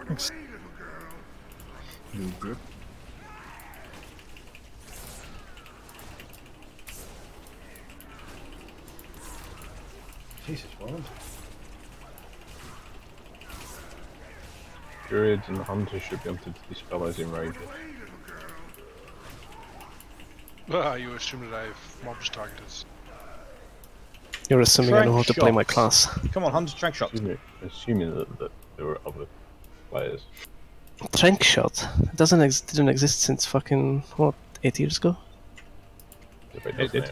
Thanks. New grip. Jesus, Roland. Druids and hunters should be able to dispel those enrages. Ah, you assume that I have mobs targeted. You're assuming I know how to play my shots. class. Come on, Hunter Trank Shot. Assuming that there were other players. Trank shot? It didn't exist since fucking, what, 8 years ago? It did.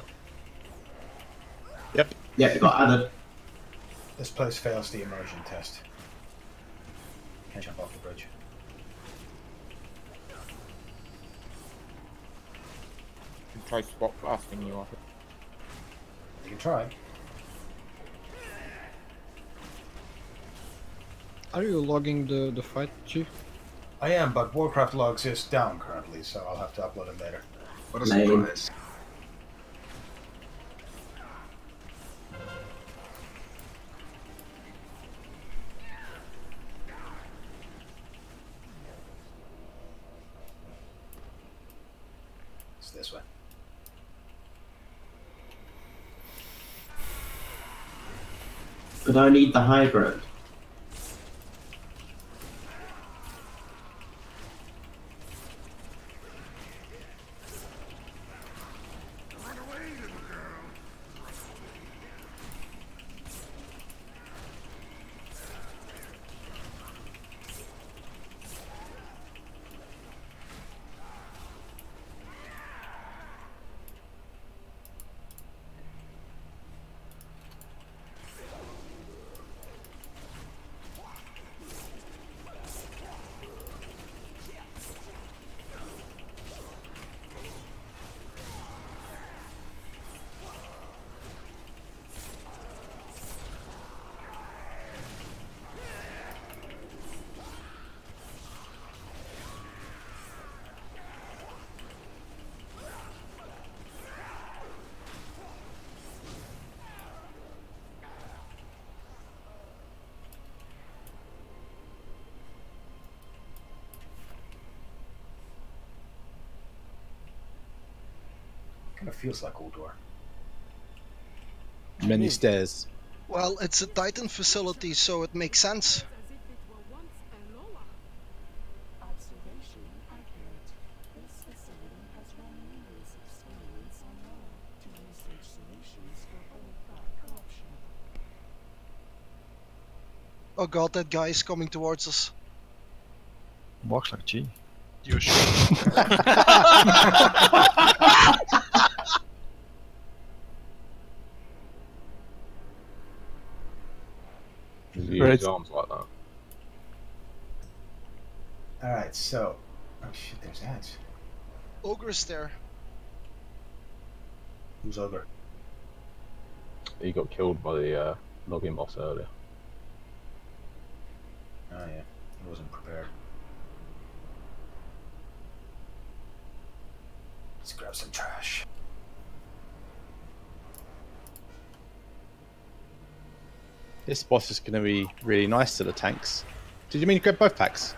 Yep. Yeah, it got added. This place fails the immersion test. Can't jump off the bridge. try swap blasting you off. You can try. Are you logging the fight, Chief? I am, but Warcraft logs is down currently, so I'll have to upload it later. What a surprise. It's this way. But I need the high ground. Kind of feels like Uldor. Many stairs. Well, it's a Titan facility, so it makes sense. Observation accurate. This facility has run numerous experiments on Lore to research solutions for old-thought corruption. Oh god, that guy is coming towards us. Walks like G. You should. Use his arms like that. Alright, so... Oh shit, there's ads. Ogre's there. Who's Ogre? He got killed by the login boss earlier. Oh yeah, he wasn't prepared. Let's grab some trash. This boss is going to be really nice to the tanks. Did you mean to grab both packs?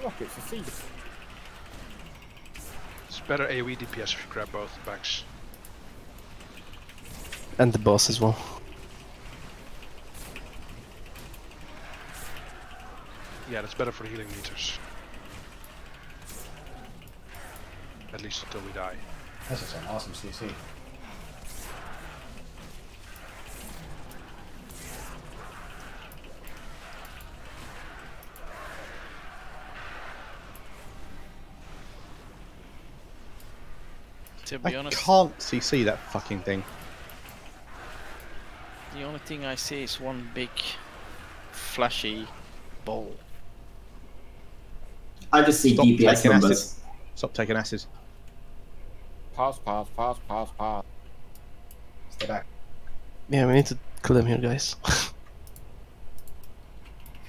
Look, it's a seed. It's better AoE DPS if you grab both packs. And the boss as well. Yeah, that's better for the healing meters. At least until we die. This is an awesome CC. To be I honest, can't CC that fucking thing. the only thing I see is one big, flashy ball. I just see Stop DPS taking numbers. acid. Stop taking acid. Pass. Stay back. Yeah, we need to kill them here, guys. If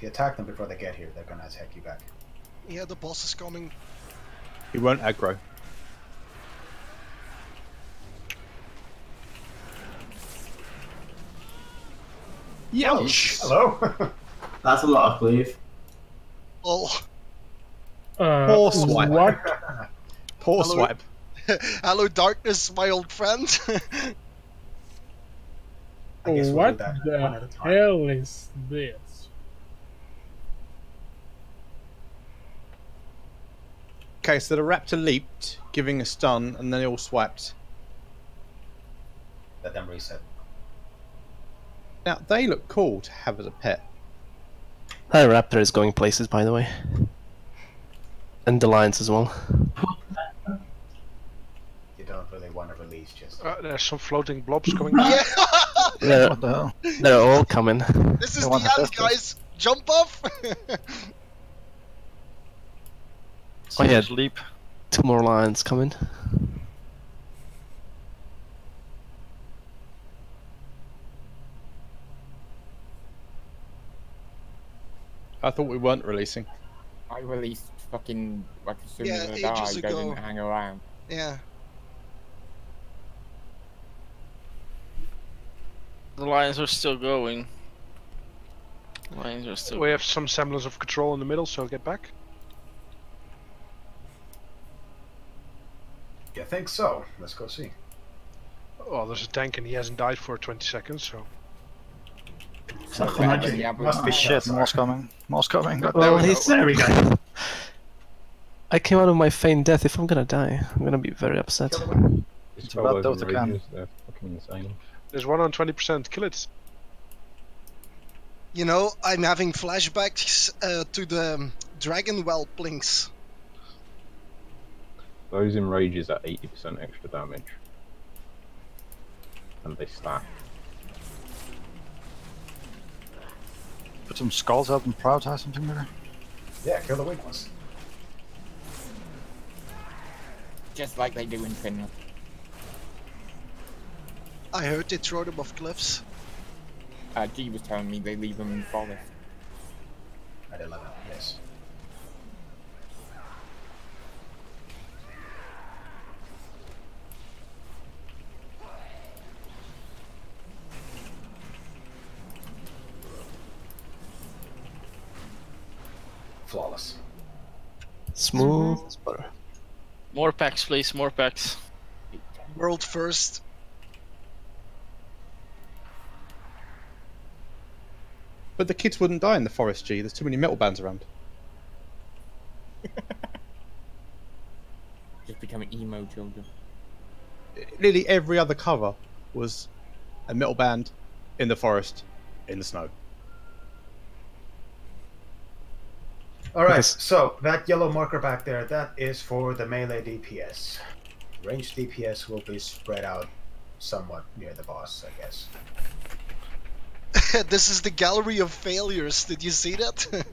you attack them before they get here, they're gonna attack you back. Yeah, the boss is coming. He won't aggro. Youch! Hello? That's a lot of cleave. Oh. Poor swipe. What? Poor Hello. swipe. Hello, darkness, my old friend. I guess we'll What do that one at the a time. hell is this? Okay, so the raptor leaped, giving a stun, and then they all swiped. Let them reset. Now, they look cool to have as a pet. That raptor is going places, by the way. And the lions as well. You don't really want to release just. There's some floating blobs coming down. Yeah! They're, What the hell? they're all coming. This is I the want to end, test this. guys! Jump off! Oh yeah, Sleep. 2 more lions coming. I thought we weren't releasing. I released fucking like as soon Yeah, as I ages died. I ago. didn't hang around. Yeah. The lions are still going. Lions are still. We have some semblance of control in the middle, so get back. You think so? Let's go see. Oh, there's a tank and he hasn't died for 20 seconds, so... Must be Shit, Celsa. more's coming. More's coming. Well, There we go. I came out of my feigned death. If I'm gonna die, I'm gonna be very upset. It's about those that can. They're fucking insane. There's one on 20%, kill it. You know, I'm having flashbacks to the dragon whelplings. Those enrages at 80% extra damage. And they stack. Put some skulls out and prioritize something there. Yeah, kill the weak ones. Just like they do in Finland. I heard they throw them off cliffs. G was telling me they leave them in the forest. At 11, yes. Flawless. Smooth as butter. More packs, please. More packs. World first. But the kids wouldn't die in the forest, G. There's too many metal bands around. Just becoming emo children. Nearly every other cover was a metal band in the forest, in the snow. Alright, so that yellow marker back there, that is for the melee DPS. Range DPS will be spread out somewhat near the boss, I guess. This is the gallery of failures. Did you see that?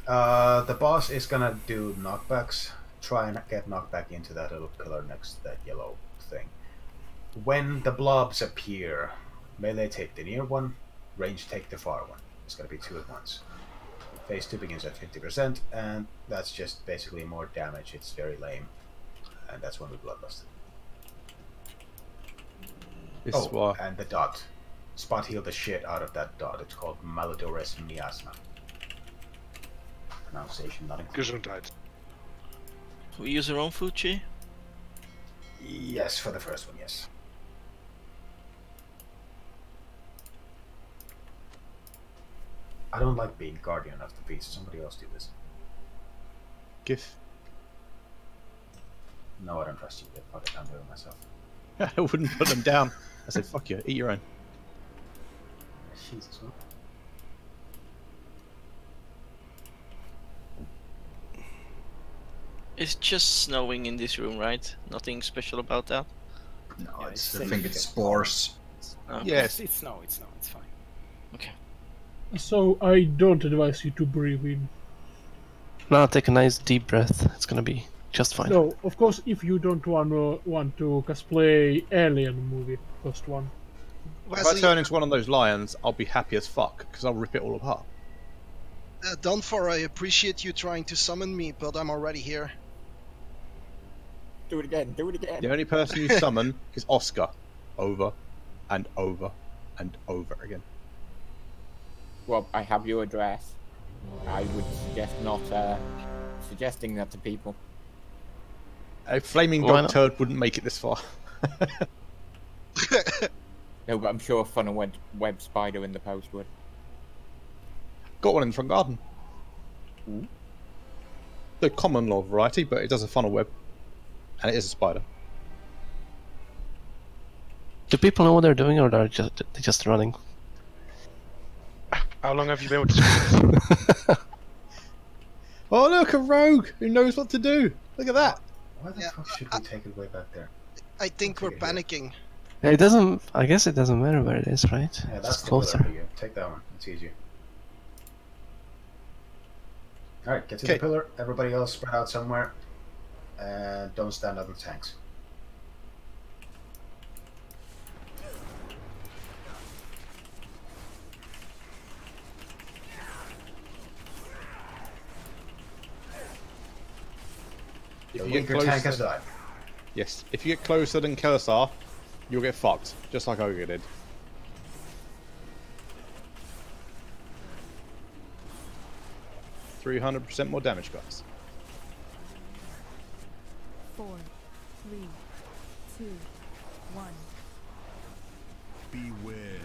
The boss is gonna do knockbacks. Try and get knockback into that little pillar next to that yellow thing. When the blobs appear, melee take the near one, range take the far one. It's gonna be 2 at once. Phase 2 begins at 50%, and that's just basically more damage. It's very lame. And that's when we bloodlusted. And the dot. Spot heal the shit out of that dot. It's called Malodorous Miasma. Pronunciation not included. Gesundheit. We use our own food, Chi? Yes, for the first one, yes. I don't like being guardian of the beast. Somebody else do this. GIF. No, I don't trust you. Fuck it, I'm doing it myself. I wouldn't put them down. I said, fuck you, eat your own. Jesus, what? It's just snowing in this room, right? Nothing special about that? No, Yeah, it's, it's I think it's spores. Yes. It's snow, it's fine. Okay. So I don't advise you to breathe in. Now take a nice deep breath. It's gonna be just fine. No, of course, if you don't want to cosplay Alien movie, first one. If I turn into one of those lions, I'll be happy as fuck, because I'll rip it all apart. Dunfar, I appreciate you trying to summon me, but I'm already here. Do it again, do it again. The only person you summon is Oscar. Over and over and over again. Well, I have your address. I would suggest not suggesting that to people. A flaming Why dog not? turd wouldn't make it this far. No, but I'm sure a funnel web spider in the post would. Got one in the front garden. The common law variety, but it does a funnel web. And it is a spider. Do people know what they're doing, or they're just running? How long have you been with this? Oh look, a rogue who knows what to do. Look at that. Why the fuck should we take it way back there? I think we're panicking. It doesn't. I guess it doesn't matter where it is, right? Yeah, It's that's the closer. pillar for you. Take that one. It's easier. Alright, get to the pillar. Everybody else spread out somewhere. And don't stand on the tanks. If The you get weaker tank has died. Yes, if you get closer than Celsa, you'll get fucked, just like Ogre did. $300% more damage, guys. 4, 3, 2, 1. Beware.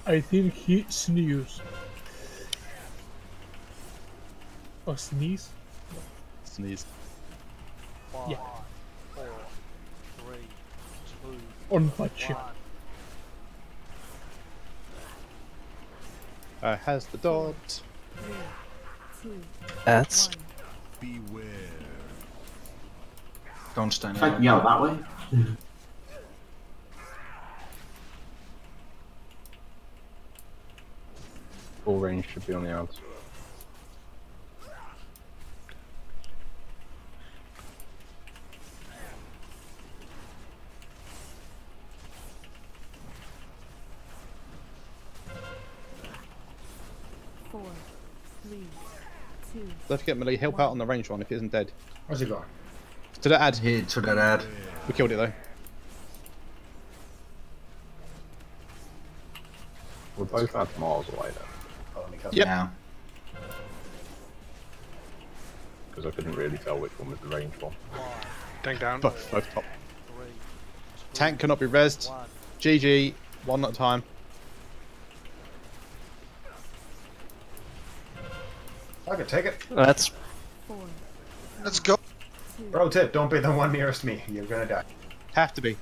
I think he sneezed. Or sneeze? Sneeze. Yeah. 4, 3, 2, On Pacha. Has the dot. 3, 2, That's. Beware. Don't stand If I can yell that way. Full range should be on the outs. Four, 3, 2. Don't forget, Millie, help out on the range one if he isn't dead. Where's he going? To that ad. Here, to that ad. We killed it though. We're both at miles away then. Yep. Yeah. Because I couldn't really tell which one was the range one. Tank down. Both top. Tank cannot be rezzed. GG, one at a time. I can take it. That's. Let's go. Pro tip, don't be the one nearest me. You're gonna die. Have to be.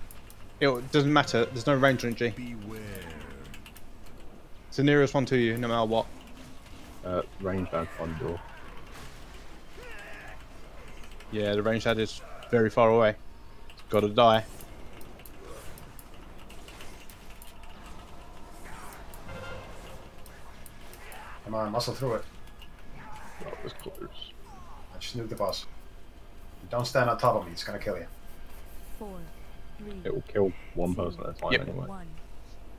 It doesn't matter, there's no range on G. It's the nearest one to you, no matter what. Range ad on door. Yeah, the range ad is very far away. It's gotta die. Come on, muscle through it. That was close. I just nuke the boss. Don't stand on top of me, it's gonna kill you. 4, 3, It will kill one person at a time Yep. anyway. 1.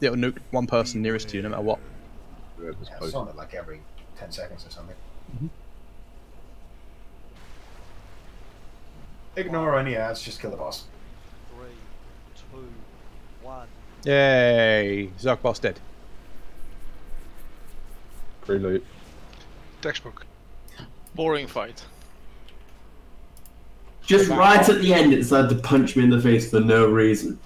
It'll nuke one person nearest to you, no matter what. Whoever's Yeah, close. it's only like every 10 seconds or something. Ignore any ads, just kill the boss. 3, 2, 1. Yay! Zerg boss dead. Prelude. Textbook. Boring fight. Just right at the end, it decided to punch me in the face for no reason.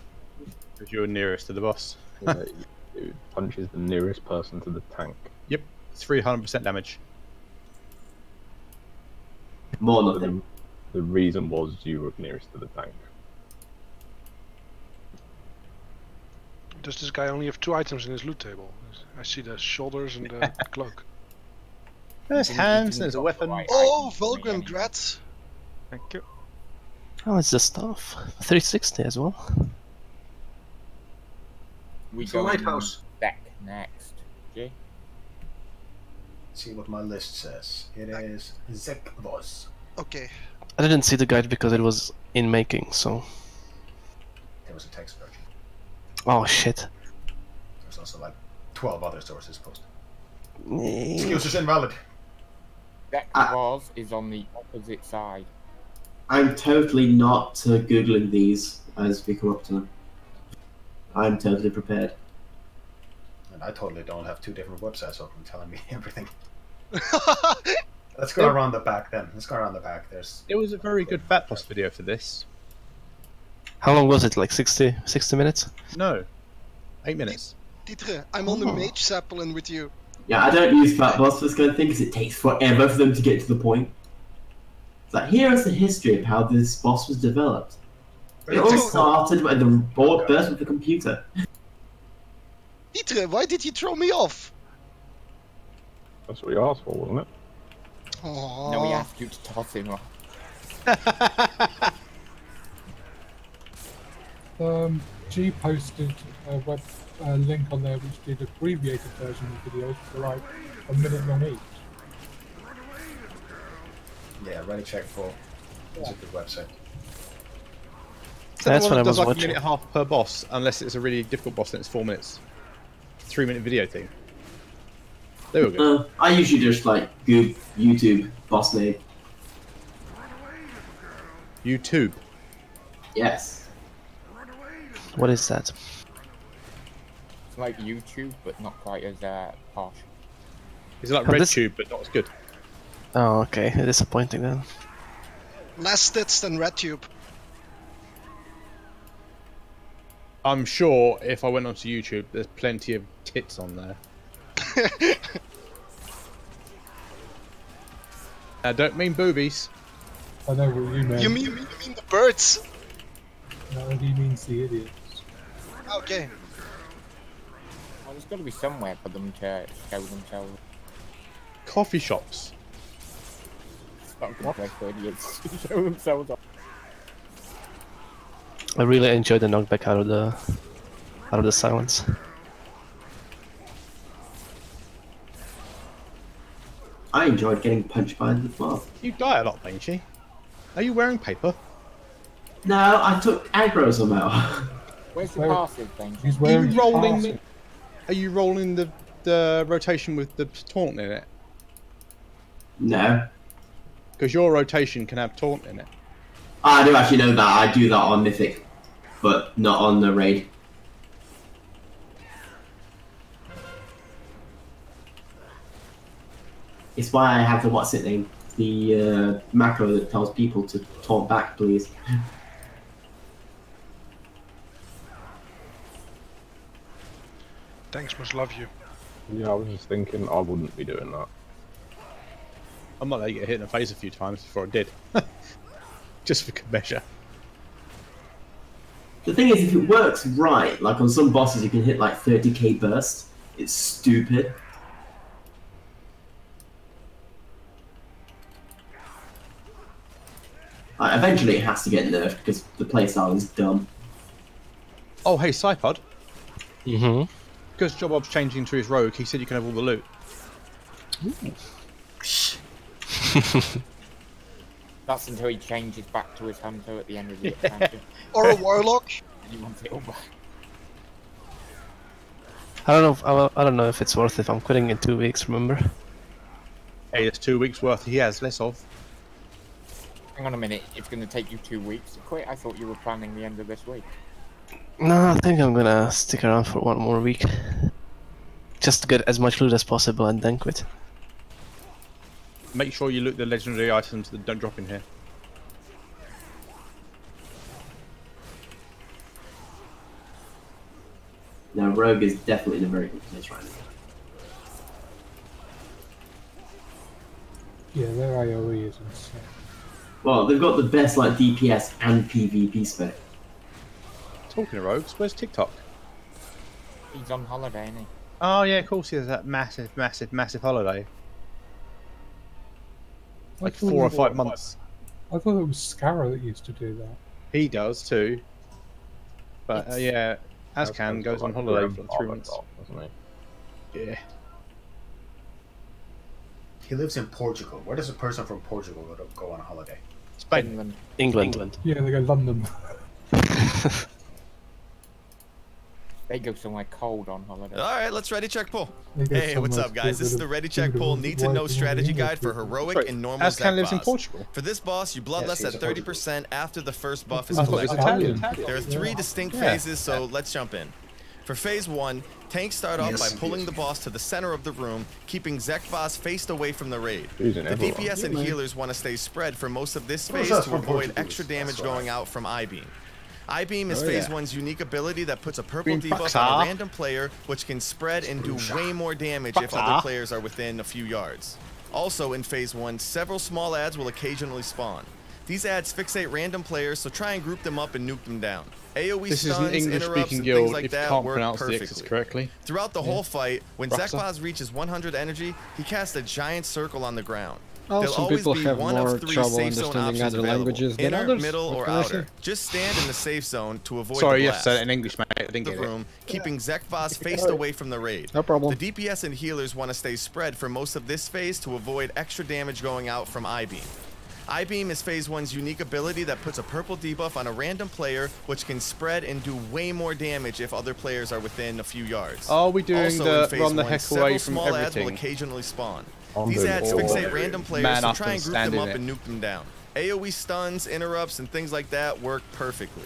Because you were nearest to the boss. It punches the nearest person to the tank. Yep, 300% damage. More than them. The reason was you were nearest to the tank. Does this guy only have 2 items in his loot table? I see the shoulders and the cloak. There's hands, there's a weapon. Oh, Vulgrim Grats. Thank you. Oh, it's the stuff. 360 as well. We It's a go lighthouse. back next. Jay? See what my list says. It is Zekvos. Okay. I didn't see the guide because it was in making, so. There was a text version. Oh shit. There's also like 12 other sources posted. Eh. Excuses invalid. Zekvos is on the opposite side. I'm totally not Googling these as we come up to them. I'm totally prepared. And I totally don't have 2 different websites open telling me everything. Let's go around the back then. Let's go around the back. There's. It was a very good Fat Boss video for this. How long was it? Like 60 minutes? No. 8 minutes. Dietre, I'm on the Oh. Mage Zeppelin with you. Yeah, I don't use Fat Boss for this kind of thing because it takes forever for them to get to the point. It's like, here is the history of how this boss was developed. It all started when the board burst with the computer. Dietre, why did you throw me off? That's what you asked for, wasn't it? Aww. No, we asked you to toss him off. G posted a web link on there which did abbreviated version of videos for like a minute long each. Yeah, ready check full. It's a good website. That's what I was watching. A minute and a half per boss, unless it's a really difficult boss, then it's 4 minutes. 3-minute video thing. They were good. I usually just like Google YouTube boss name. YouTube. Yes. What is that? It's like YouTube, but not quite as posh. It's like RedTube, but not as good. Oh, okay. Disappointing then. Less tits than RedTube. I'm sure if I went onto YouTube, there's plenty of tits on there. I don't mean boobies. I know what you mean. You mean the birds? No, he means the idiots. Okay. Well, there's got to be somewhere for them to show themselves. Coffee shops. It's not good place for idiots to show themselves off. I really enjoyed the knockback out of the silence. I enjoyed getting punched by the mob. You die a lot, don't you? Are you wearing paper? No, I took aggro somehow. Where's the passive thing? He's wearing Are you rolling the rotation with the taunt in it? No. Because your rotation can have taunt in it. I do actually know that. I do that on Mythic, but not on the raid. It's why I have the what's it name, the macro that tells people to taunt back, please. Thanks, must love you. Yeah, I was just thinking I wouldn't be doing that. I might let you get hit in the face a few times before I did. Just for good measure. The thing is, if it works right, like on some bosses you can hit like 30k burst, it's stupid. Eventually it has to get nerfed because the playstyle is dumb. Oh, hey, Cypod. Mm-hmm. Because Jobob's changing to his rogue, he said you can have all the loot. That's until he changes back to his hunter at the end of the expansion. Or a warlock. And he wants it all back. I don't know if it's worth it if I'm quitting in 2 weeks. Remember? Hey, it's 2 weeks worth. He has less of. Hang on a minute. It's going to take you 2 weeks to quit. I thought you were planning the end of this week. No, I think I'm gonna stick around for 1 more week, just to get as much loot as possible and then quit. Make sure you loot the legendary items that don't drop in here. Now, Rogue is definitely in a very good place right now. Yeah, their AoE is insane. Well, they've got the best like DPS and PvP spec. Talking of rogues, where's TikTok? He's on holiday, isn't he? Oh yeah, of course he has that massive holiday. Like 4 or 5 months. I thought it was Scarrow that used to do that. He does too. But yeah, Azcan goes on holiday for 3 months. Doesn't he? Yeah. He lives in Portugal. Where does a person from Portugal go on a holiday? Spain. England. Yeah, they go London. They go somewhere cold on holiday. Alright, let's ready check pull. They Hey, go what's somewhere up guys? This is the ready check pull need to know strategy guide for heroic and normal Azcan lives in Zekbos. Portugal. For this boss, you bloodlust Yes, at he's a 30% after the first buff is I thought it was collected. Italian. There are 3 distinct Yeah. phases, so let's jump in. For phase 1, tanks start off by pulling the boss to the center of the room, keeping Zekbos faced away from the raid. He's in The everyone. DPS and healers want to stay spread for most of this Who's phase us to from avoid Portugal? extra damage That's going right. out from I-Beam. I-Beam is Oh, phase yeah. 1's unique ability that puts a purple Green debuff fox, on ah. a random player, which can spread and do way more damage if Fox, other ah. players are within a few yards. Also in phase 1, several small ads will occasionally spawn. These ads fixate random players, so try and group them up and nuke them down. AoE This is stuns, an English interrupts, speaking and guild things like if you that can't work pronounce the X's perfectly. correctly. Throughout the whole fight, when Roxa. Zekbos reaches 100 energy, he casts a giant circle on the ground. Oh, There'll some always people be have one more of three trouble safe zone understanding options other available. languages than Inner, others. middle, What or can I outer. say? Just stand in the safe zone to avoid Sorry, the you blast. have to say it in English, mate. I didn't The get it. room, keeping Zekvos faced away from the raid. No problem. The DPS and healers want to stay spread for most of this phase to avoid extra damage going out from I-Beam. I-Beam is Phase 1's unique ability that puts a purple debuff on a random player, which can spread and do way more damage if other players are within a few yards. Are we doing Also, the in Phase run the 1, heck several away from small ads will everything? occasionally spawn. I'm These doing ads all fixate of it. random players, Man so up try and and group stand them in up it. and nuke them down. AoE stuns, interrupts, and things like that work perfectly.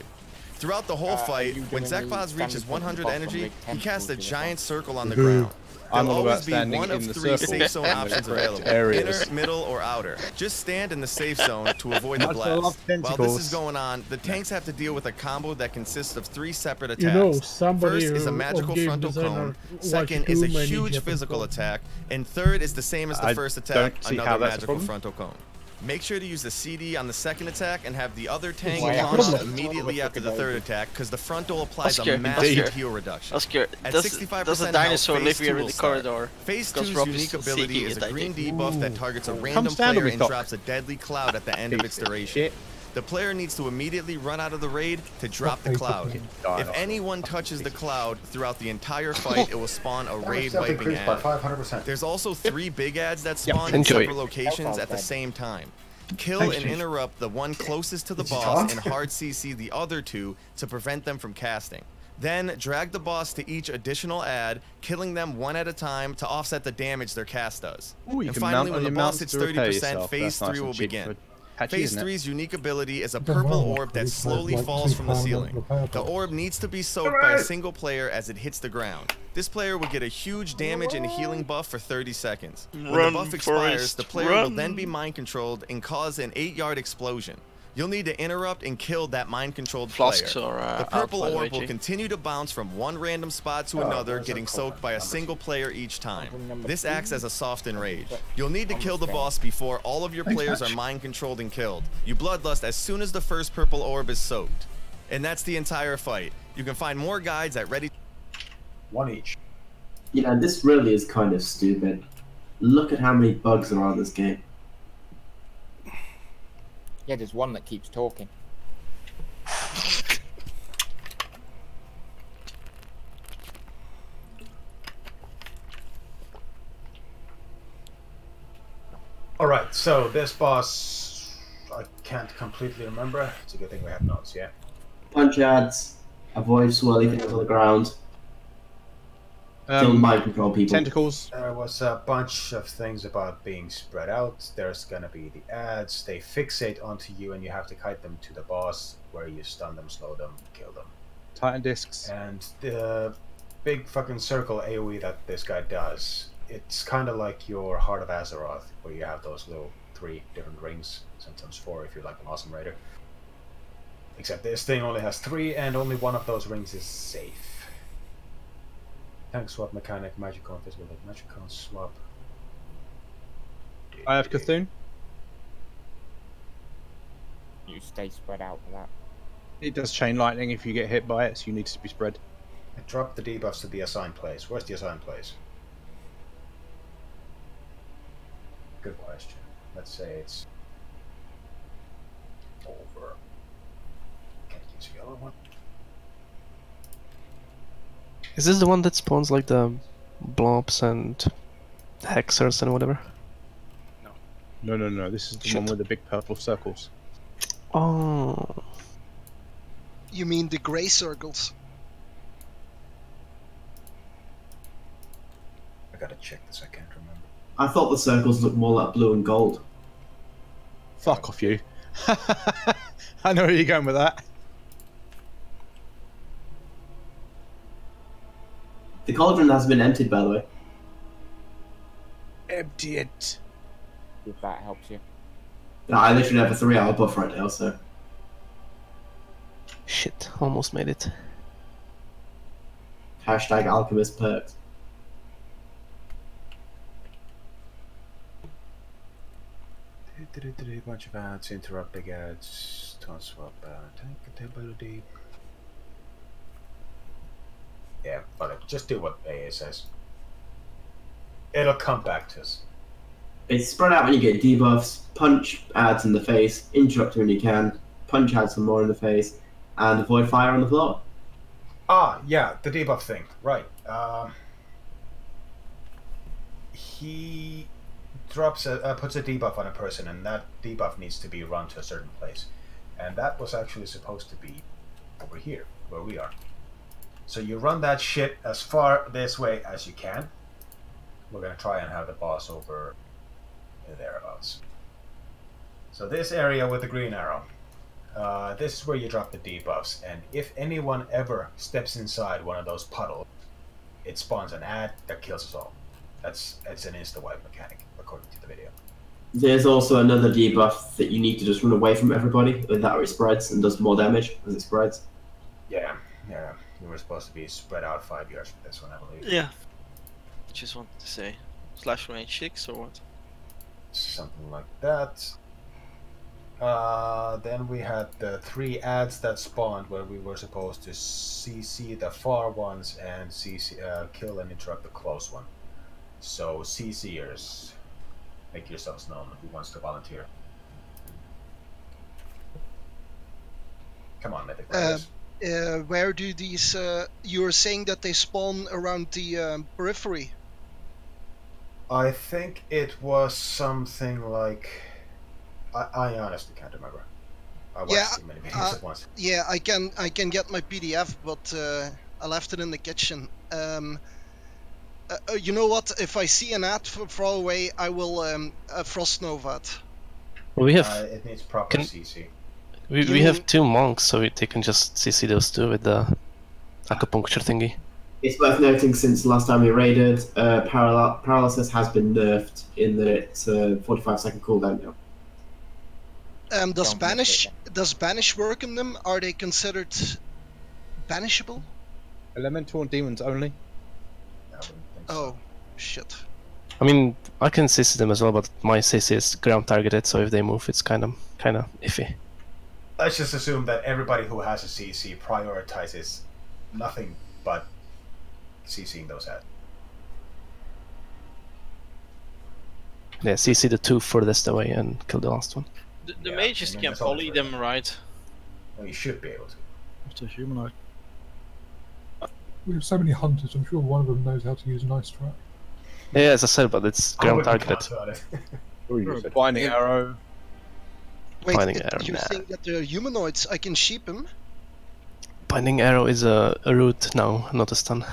Throughout the whole fight, when Zekvos reaches 100 energy, he casts a giant circle on the ground. I'm There'll all about always be standing one of in the 3 circle safe zone in the options correct available. areas. Inner, middle, or outer. Just stand in the safe zone to avoid the Not so blast. often, While this is tentacles. going on, the tanks have to deal with a combo that consists of 3 separate attacks. You know, somebody First is a of magical game frontal designer cone, watched second is a too many huge Japan physical films. attack, and third is the same as the I first attack, don't see how another that's a magical problem. frontal cone. Make sure to use the CD on the second attack and have the other tank Why launch not? immediately after the third attack, because the frontal applies a Oscar, massive Oscar. heal reduction. Oscar, At does 65% a dinosaur health, live Phase here 2 in will the start. corridor? Phase Because 2's Rob unique is ability seeking is it, a I green think. debuff that targets a random stand player with and Doc. drops a deadly cloud at the end of its duration. The player needs to immediately run out of the raid to drop the cloud. If anyone touches the cloud throughout the entire fight, it will spawn a raid Damage wiping increased by ad. 500%. There's also 3 big ads that spawn in enjoy. separate locations at the same time. Kill Thanks, and Chief. interrupt the one closest to the Did you boss talk? and hard CC the other 2 to prevent them from casting. Then drag the boss to each additional ad, killing them one at a time to offset the damage their cast does. Ooh, you And can finally, mount when on the your boss mounts hits to repair 30%, yourself. Phase That's nice 3 and will cheap begin. for patchy, Phase isn't it? 3's unique ability is a purple orb that slowly falls from the ceiling. The orb needs to be soaked by a single player as it hits the ground. This player will get a huge damage and healing buff for 30 seconds. When the Run, buff expires, Forrest, the player will run. then be mind-controlled and cause an 8-yard explosion. You'll need to interrupt and kill that mind-controlled player. Flasks are, The purple out, by the orb way, will G. continue to bounce from one random spot to another, getting soaked by a single player each time. This acts as a soft enrage. You'll need to kill the boss before all of your players are mind-controlled and killed. You bloodlust as soon as the first purple orb is soaked. And that's the entire fight. You can find more guides at Ready. 1 each. You know, this really is kind of stupid. Look at how many bugs there are in this game. Yeah, there's one that keeps talking. Alright, so this boss, I can't completely remember. It's a good thing we have notes, yeah? Punch ads, avoid swirly things on the ground, kill mind control people. Tentacles. There was a bunch of things about being spread out. There's gonna be the ads. They fixate onto you and you have to kite them to the boss where you stun them, slow them, kill them. Titan discs. And the big fucking circle AoE that this guy does, it's kind of like your Heart of Azeroth, where you have those little 3 different rings, sometimes 4 if you're like an awesome raider. Except this thing only has 3 and only one of those rings is safe. Tank swap mechanic, Magicon, physical Magicon swap. I have Cthulhu. You stay spread out for that. It does chain lightning if you get hit by it, so you need to be spread. Drop the debuffs to the assigned place. Where's the assigned place? Good question. Let's say it's over. Can't use a yellow one. Is this the one that spawns like the blobs and hexers and whatever? No. This is the one with the big purple circles. Oh. You mean the grey circles? I gotta check this, I can't remember. I thought the circles looked more like blue and gold. Fuck off you. I know where you're going with that. The cauldron has been emptied, by the way. Empty it. If that helps you. No, I literally have a 3-hour buff right now, so. Shit, almost made it. Hashtag alchemist perks. Bunch of ads, interrupt big ads, tone swap, tank ability. Yeah, but just do what AA says. It'll come back to us. It's spread out when you get debuffs, punch ads in the face, interrupt when you can, punch ads some more in the face, and avoid fire on the floor. Ah, yeah, the debuff thing. Right. He drops puts a debuff on a person, and that debuff needs to be run to a certain place. And that was actually supposed to be over here, where we are. So you run that shit as far this way as you can. We're going to try and have the boss over thereabouts. So this area with the green arrow. This is where you drop the debuffs, and if anyone ever steps inside one of those puddles, it spawns an ad that kills us all. It's an insta-wipe mechanic, according to the video. There's also another debuff that you need to just run away from everybody, with that it spreads and does more damage as it spreads. Yeah. You were supposed to be spread out 5 years for this one, I believe. Yeah. Just wanted to say, slash range 6 or what? Something like that. Then we had the 3 ads that spawned where we were supposed to CC the far ones and kill and interrupt the close one. So CCers, make yourselves known. Who wants to volunteer? Come on, Mythic. Where do these? You were saying that they spawn around the periphery. I think it was something like. I honestly can't remember. I watched too many videos at once. Yeah, I can get my PDF, but I left it in the kitchen. You know what? If I see an ad far away, I will frost nova it. Well, we have. It needs proper CC. We have 2 monks, so they can just CC those 2 with the acupuncture thingy. It's worth noting since the last time we raided, paralysis has been nerfed in that it's a 45-second cooldown now. Does banish work in them? Are they considered banishable? Elemental and demons only. Oh, shit. I mean, I can CC them as well, but my CC is ground targeted, so if they move, it's kind of iffy. Let's just assume that everybody who has a CC prioritizes nothing but CCing those ads. Yeah, CC the 2 furthest away and kill the last one. The mages can poly them, right? Well, you should be able to. It's a humanoid. We have so many hunters, I'm sure one of them knows how to use Nice Trap. Yeah, as I said, but it's ground targeted. Binding arrow. Wait, Binding arrow, you think that they're humanoids? I can sheep them? Binding arrow is a root now, not a stun.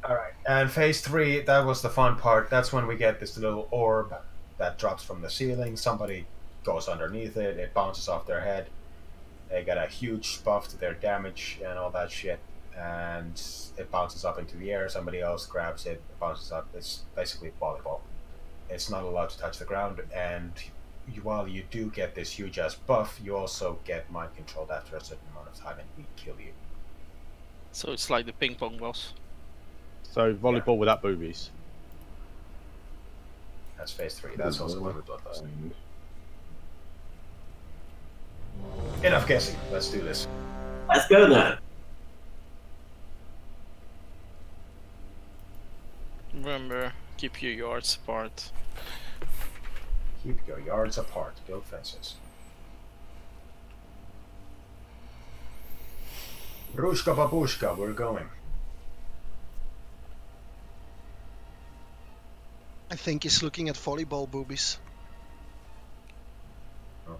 Alright, and phase 3, that was the fun part. That's when we get this little orb that drops from the ceiling. Somebody goes underneath it, it bounces off their head. They get a huge buff to their damage and all that shit. And it bounces up into the air, somebody else grabs it, it bounces up. It's basically volleyball. It's not allowed to touch the ground, and while you do get this huge ass buff, you also get mind controlled after a certain amount of time and we kill you. So it's like the ping pong boss. So volleyball without boobies. That's phase 3, that's also one with bloodlust. Enough guessing, let's do this. Let's go then. Remember, keep your yards apart. Keep your yards apart, build fences. Rushka babushka, we're going. I think he's looking at volleyball boobies. Oh.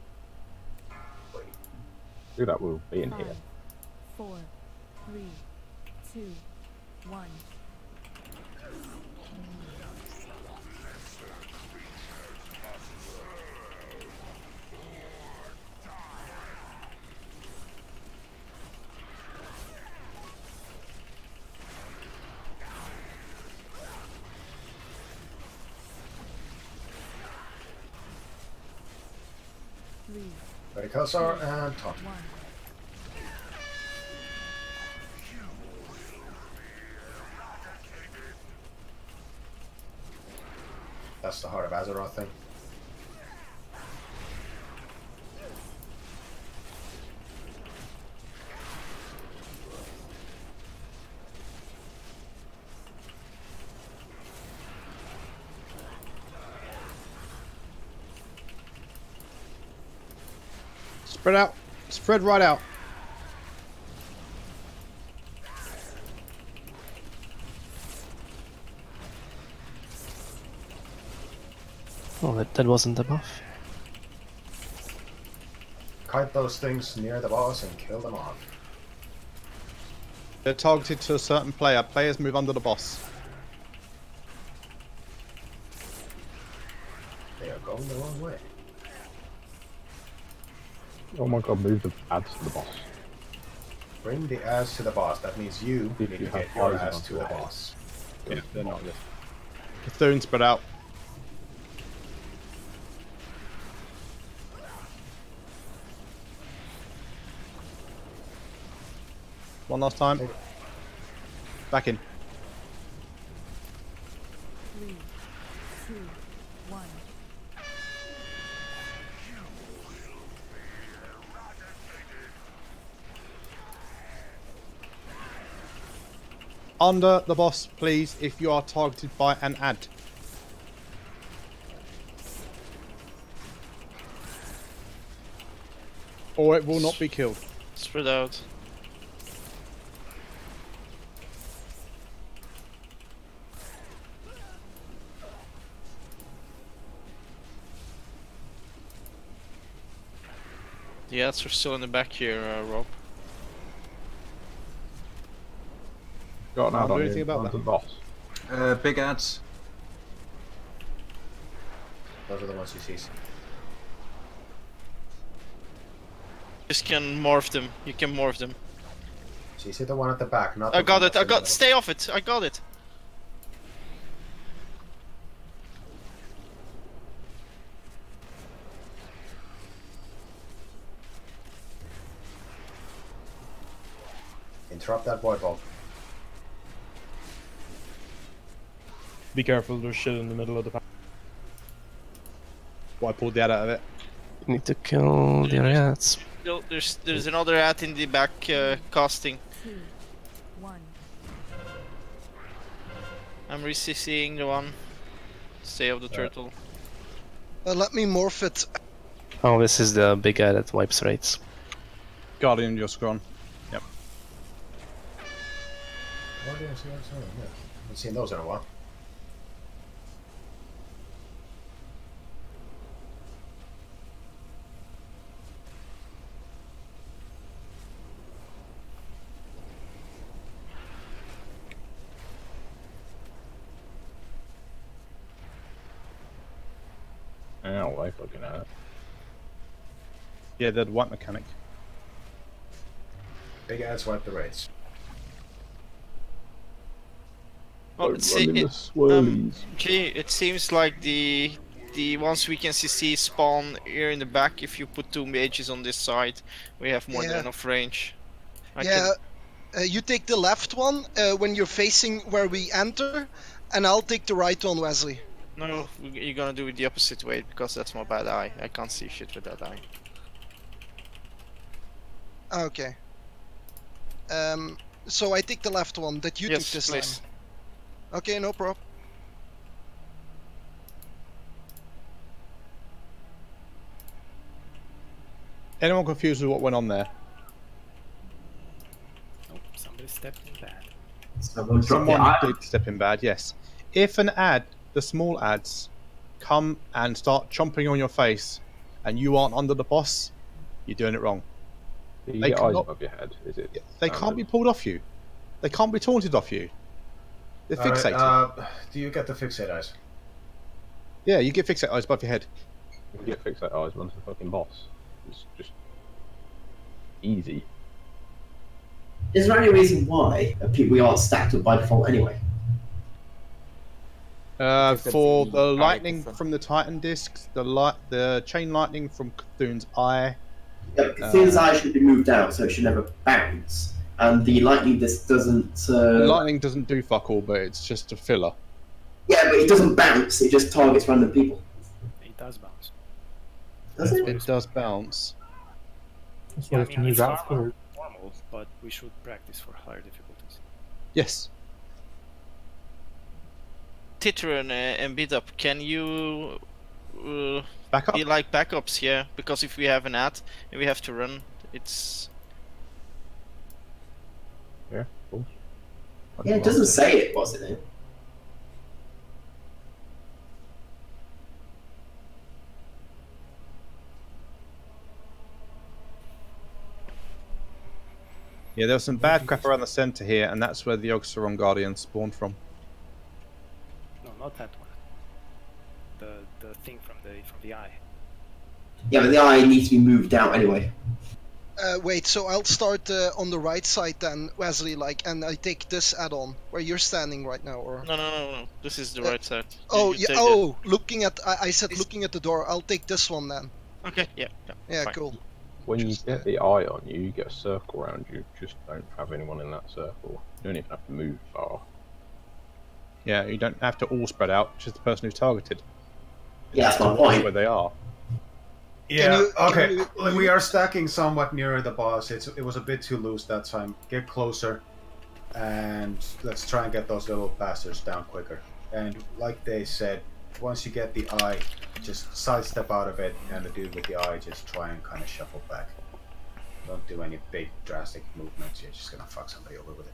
Wait. Do that, we'll be in 5, here. 4, 3, 2, 1. Ready, Kelsar, and Tom. That's the Heart of Azeroth thing. Spread out. Spread right out. Oh, that wasn't the buff. Kite those things near the boss and kill them off. They're targeted to a certain player. Players move under the boss. They are going the wrong way. Oh my god, move the ads to the boss. Bring the ass to the boss. That means you need to get your ass to the boss. Yeah, they're not this. Cthulhu spread out. One last time. Back in. 3, 2, 1. Under the boss, please, if you are targeted by an ad. Or it will not be killed. Spread out. The ads are still in the back here, Rob. Got an ad do on anything you, about onto that? the boss. Big ads. Those are the ones you see. Just can morph them. You can morph them. So you see the one at the back, not. I got it. I got. Stay off it. I got it. Interrupt that void ball. Be careful, there's shit in the middle of the pack. Well, I pulled the ad out of it. You need to kill the other ads. There's another ad in the back casting. 2, 1. I'm re-CCing the one. Stay of the turtle. Let me morph it. Oh, this is the big ad that wipes rates. Guardian, you're scron. Yep. Oh, yeah, see, yeah. Haven't seen those in a while. I don't like looking at it. Yeah, they're the white mechanic. Big ads wipe the raids. Well, it seems like the ones we can CC spawn here in the back. If you put 2 mages on this side, we have more than enough range. You take the left one when you're facing where we enter, and I'll take the right one, Wesley. No, you're gonna do it the opposite way because that's my bad eye. I can't see shit with that eye. Okay. So I take the left one that you took this please. time. Okay, no problem. Anyone confused with what went on there? Oh, somebody stepped in bad. Someone did step in bad, yes. If an ad, the small ads, come and start chomping on your face and you aren't under the boss, you're doing it wrong. Do you get eyes above your head? Is it? They can't be pulled off you. They can't be taunted off you. They're fixated. Do you get the fixate eyes? Yeah, you get fixate eyes above your head. You get fixate eyes onto the fucking boss. It's just easy. Is there any reason why we aren't stacked up by default anyway? For the lightning from the Titan discs, the chain lightning from Cthulhu's eye. Yep, Cthulhu's eye should be moved out, so it should never bounce. And the lightning disc doesn't. The lightning doesn't do fuck all, but it's just a filler. Yeah, but it doesn't bounce. It just targets random people. It does bounce. Does it? It does bounce. That's why you have to move out for. Normal, but we should practice for higher difficulties. Yes. Titran and Beat Up, can you Backup? We like backups, yeah, because if we have an ad and we have to run, it's... Yeah, cool. Yeah, it doesn't say it, was it? Yeah, there was some bad crap around the center here, and that's where the Yogg-Saron Guardian spawned from. No, not that one. The thing from the eye. Yeah, but the eye needs to be moved out anyway. Wait, so I'll start on the right side then, Wesley, like, and I take this add-on where you're standing right now, or? No. This is the right side. Oh, You yeah. take Oh, looking at. I said looking at the door. I'll take this one then. Okay. Yeah. Yeah, fine. cool. When you get the eye on you, you get a circle around you. Just don't have anyone in that circle. You don't even have to move far. Yeah, you don't have to all spread out, just the person who's targeted. Yeah, that's my point. Where they are. Yeah, okay. We are stacking somewhat nearer the boss. It was a bit too loose that time. Get closer, and let's try and get those little bastards down quicker. And like they said, once you get the eye, just sidestep out of it, and the dude with the eye, just try and kind of shuffle back. Don't do any big drastic movements. You're just gonna fuck somebody over with it.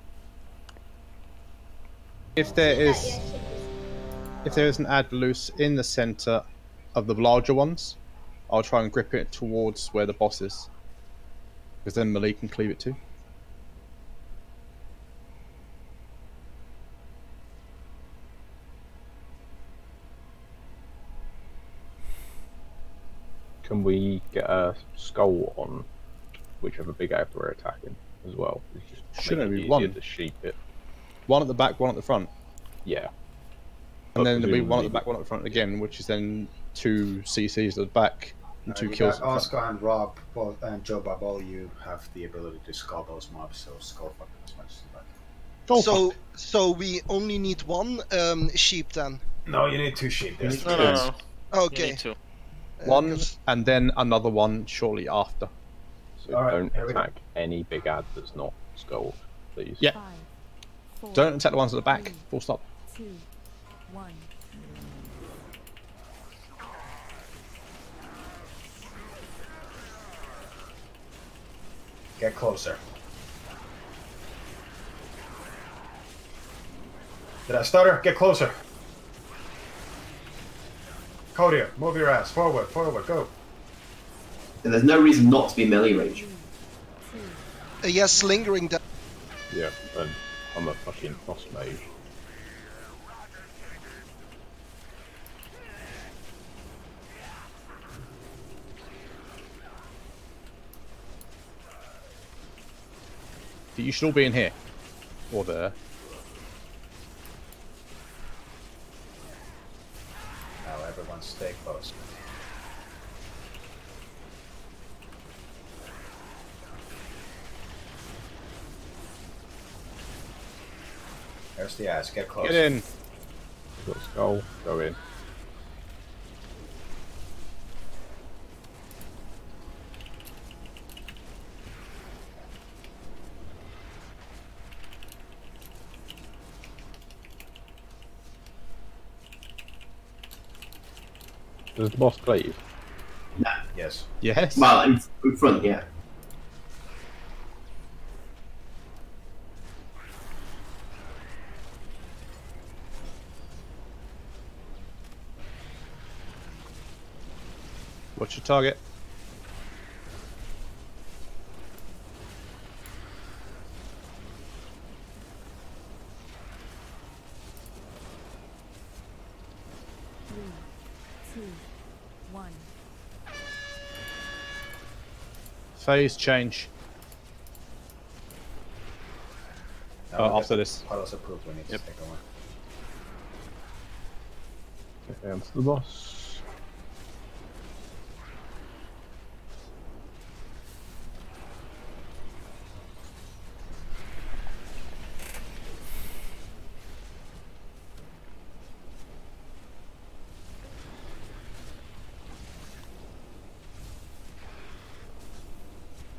If there is an ad loose in the center of the larger ones, I'll try and grip it towards where the boss is, because then Melee can cleave it too. Can we get a skull on whichever big ad we're attacking as well? It's just Shouldn't make it be easier one? to sheep it. One at the back, one at the front. Yeah. And then there'll be one at the presumably- back, one at the front again, which is then 2 CCs at the back and 2 kills at the front. Oscar and Rob, both, and Joe Bob, all you have the ability to skull those mobs, so skull fuck them as much as you like. So we only need one sheep then. No, you need 2 sheep. There's No. Okay. You need 2. One and then another one shortly after. So Alright, don't here we go. attack any big ad that's not skull, please. Yeah. Don't attack the ones at the back. Full stop. 2, 1. Get closer. Did I stutter? Get closer. Kodia, move your ass. Forward, go. And there's no reason not to be melee range. Yes, lingering down. Yeah, and I'm a fucking boss mage. You should all be in here. Or there. Now everyone stay close. There's the ass. Get close. Get in. Got skull, go in. Does the boss cleave? No. Yes. Yes. Well, in front, yeah. What's your target? Phase change. After this. Puddles approved when it's Yep. take over. Get down to the boss.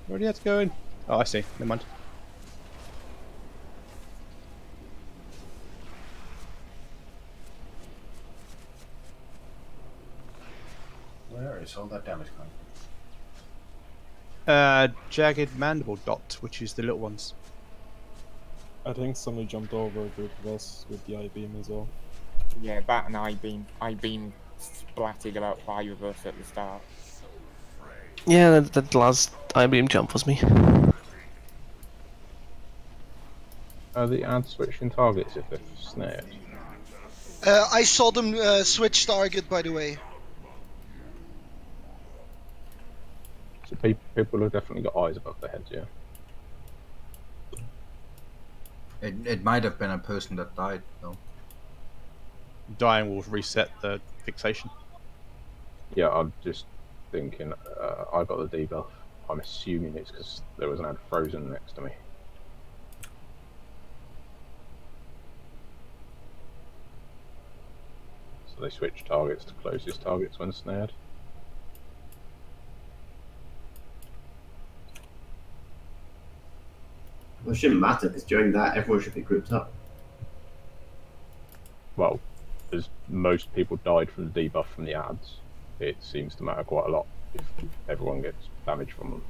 Where do you have to go in? Oh, I see. Never mind. Where is all that damage coming? Jagged mandible dot, which is the little ones. I think somebody jumped over a group of us with the I-beam as well. Yeah, that and I-beam. I-beam splatted about 5 of us at the start. Yeah, that last I-beam jump was me. Are the ads switching targets if they're snared? I saw them switch target, by the way. So people have definitely got eyes above their heads, yeah? It might have been a person that died, though. Dying will reset the fixation. Yeah, I'm just thinking, I got the debuff. I'm assuming it's because there was an ad frozen next to me. So they switch targets to closest targets when snared. Well, it shouldn't matter, because during that, everyone should be grouped up. Well, as most people died from the debuff from the ads, it seems to matter quite a lot if everyone gets damage from them.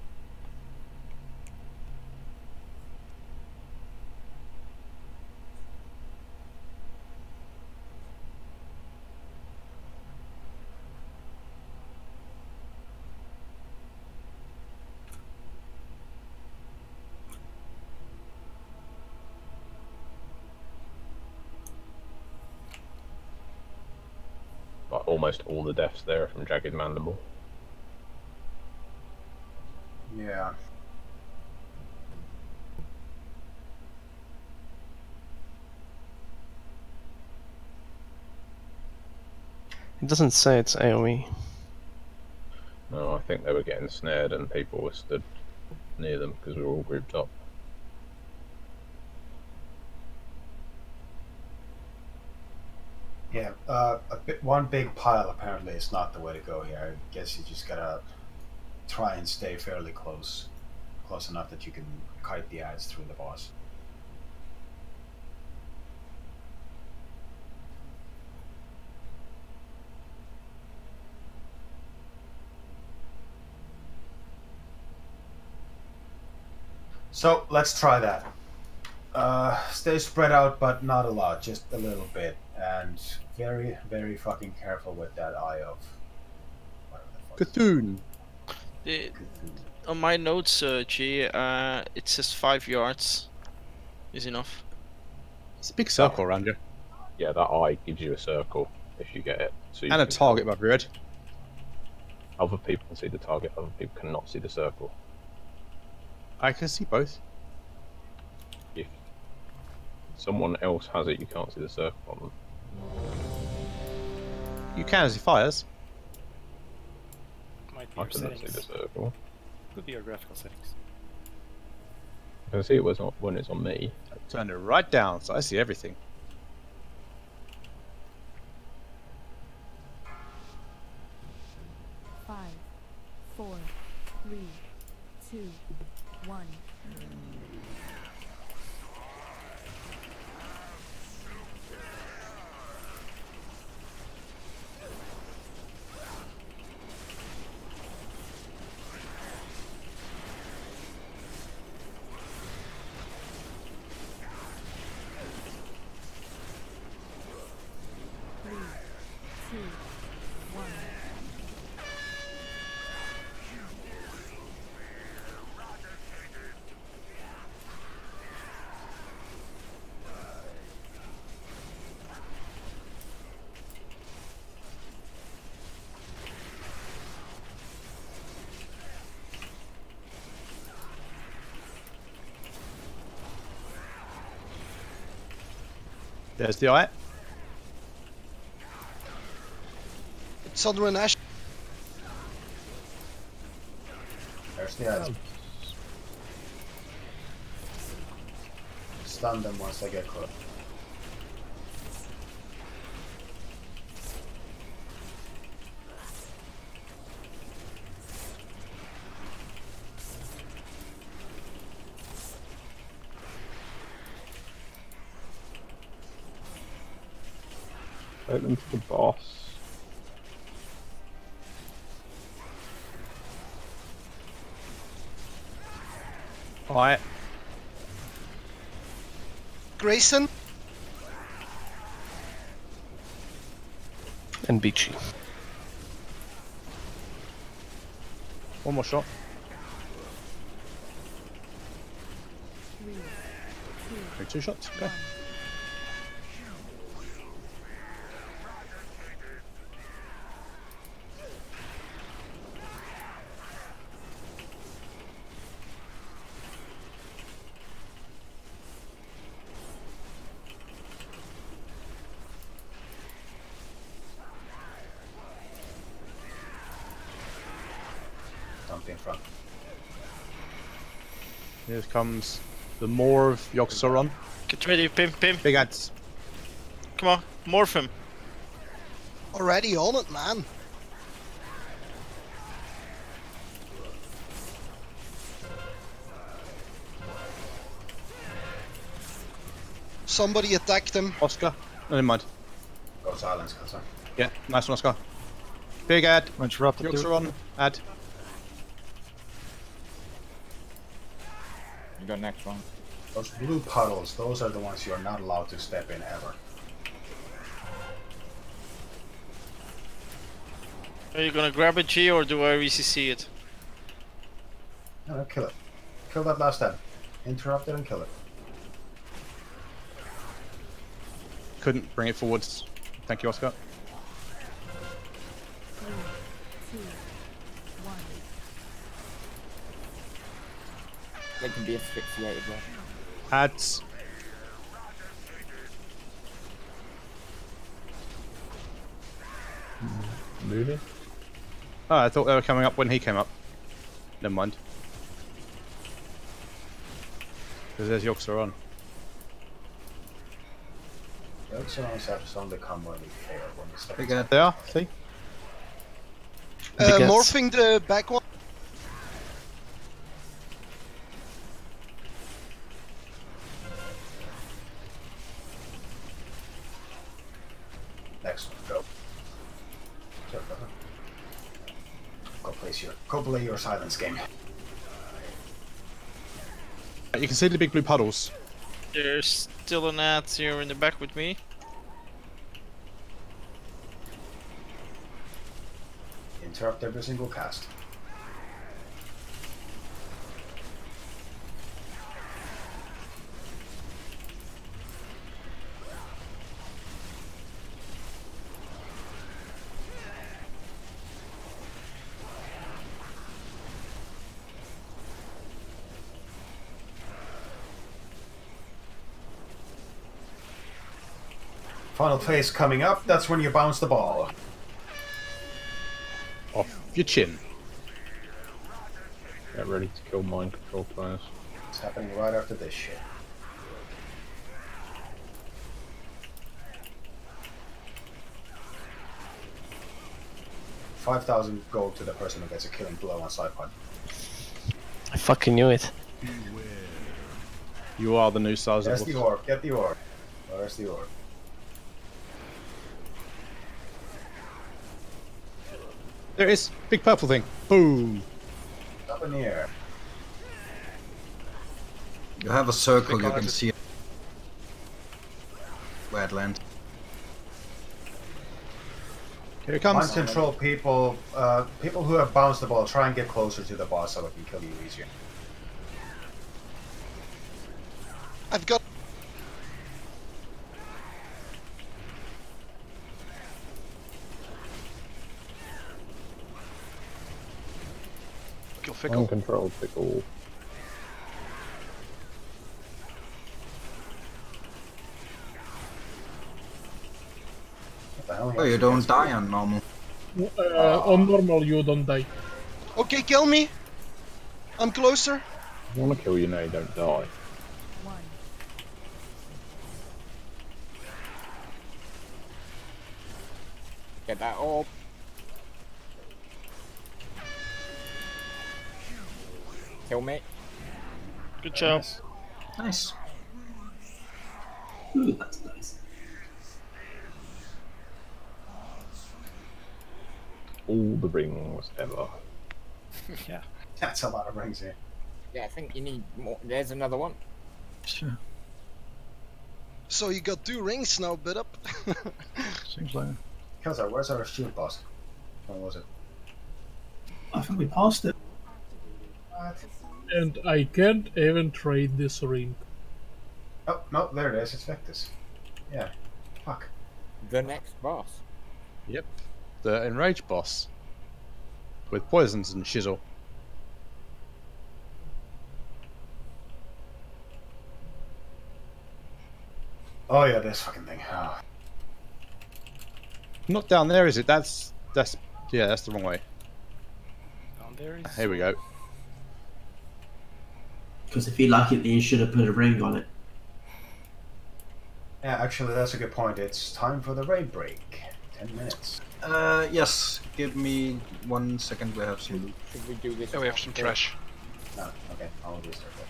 But almost all the deaths there are from Jagged Mandible. Yeah. It doesn't say it's AoE. No, I think they were getting snared and people were stood near them because we were all grouped up. Yeah, one big pile apparently is not the way to go here. I guess you just gotta try and stay fairly close enough that you can kite the ads through the boss. So let's try that. Stay spread out, but not a lot, just a little bit, and very, very fucking careful with that eye of Cthulhu. On my notes, G, it says 5 yards is enough. It's a big circle around you. Yeah, that eye gives you a circle if you get it. So you And a can target above your head. Other people can see the target, other people cannot see the circle. I can see both. If someone else has it, you can't see the circle on them. You can as he fires. Might be I your cannot see settings. the circle. Could be your graphical settings. I can see it was when it's on me. I turned it right down, so I see everything. Five, 4, 3, 2, 1. Three, two, 1. There's the eye. It's under an ash. There's the ads. Stun them once they get close. Take them to the boss. Quiet. Grayson. And Beachy. One more shot. 2 shots. Okay. Dump in front. Here comes the more of Yogg-Saron. Get ready, pimp. Big ads. Come on, morph him. Already on it, man. Somebody attacked him. Oscar. No, never mind. Go silence, Celsa. Yeah, nice one, Oscar. Big ad. Interrupted. Yogg-Saron. Ad. You got next one. Those blue puddles, those are the ones you're not allowed to step in ever. Are you gonna grab a G or do I VCC it? No, kill it. Kill that last step. Interrupt it and kill it. Couldn't bring it forwards. Thank you, Oscar. 3, 2, 1. They can be asphyxiated, well. Ads. Moving. Oh, I thought they were coming up when he came up. Never mind. Because there's Yogg-Saron. The other ones have to only come when we fail. When we step Big ad. They are, see? Morphing the back one. Next one, go. Go play your silence game. You can see the big blue puddles. There's still an ad here in the back with me. Interrupt every single cast. Final phase coming up, that's when you bounce the ball. Off your chin. Get ready to kill mind control players. It's happening right after this shit. $5,000 gold to the person who gets a killing blow on side pipe. I fucking knew it. You are the new stars. There's the orb, get the orb. Where's the orb? There it is. Big purple thing. Boom. Up in the air. You have a circle, you can see where it lands. Here it comes. Mind control people, people who have bounced the ball, try and get closer to the boss so it can kill you easier. I've got. Fickle. Uncontrolled fickle. Oh, you don't die on normal. On normal, you don't die. Okay, kill me. I'm closer. I want to kill you now, you don't die. 1. Get that orb. Kill me. Good job. Nice. Ooh, that's nice. All the rings ever. Yeah. That's a lot of rings here. Yeah, I think you need more. There's another one. Sure. So you got 2 rings now, bit up. Seems like. Kelzar, where's our shield boss? When was it? I think we passed it. And I can't even trade this ring. Oh, no, there it is. It's Vectus. Yeah. Fuck. The next boss. Yep. The enraged boss. With poisons and shizzle. Oh yeah, this fucking thing. Oh. Not down there, is it? That's yeah, that's the wrong way. Down there is. Here we go. Because if you like it, then you should have put a ring on it. Yeah, actually, that's a good point. It's time for the raid break. 10 minutes. Yes. Give me 1 second. We have some. Should we do this? Yeah, we have some trash. No, okay, I'll restart that.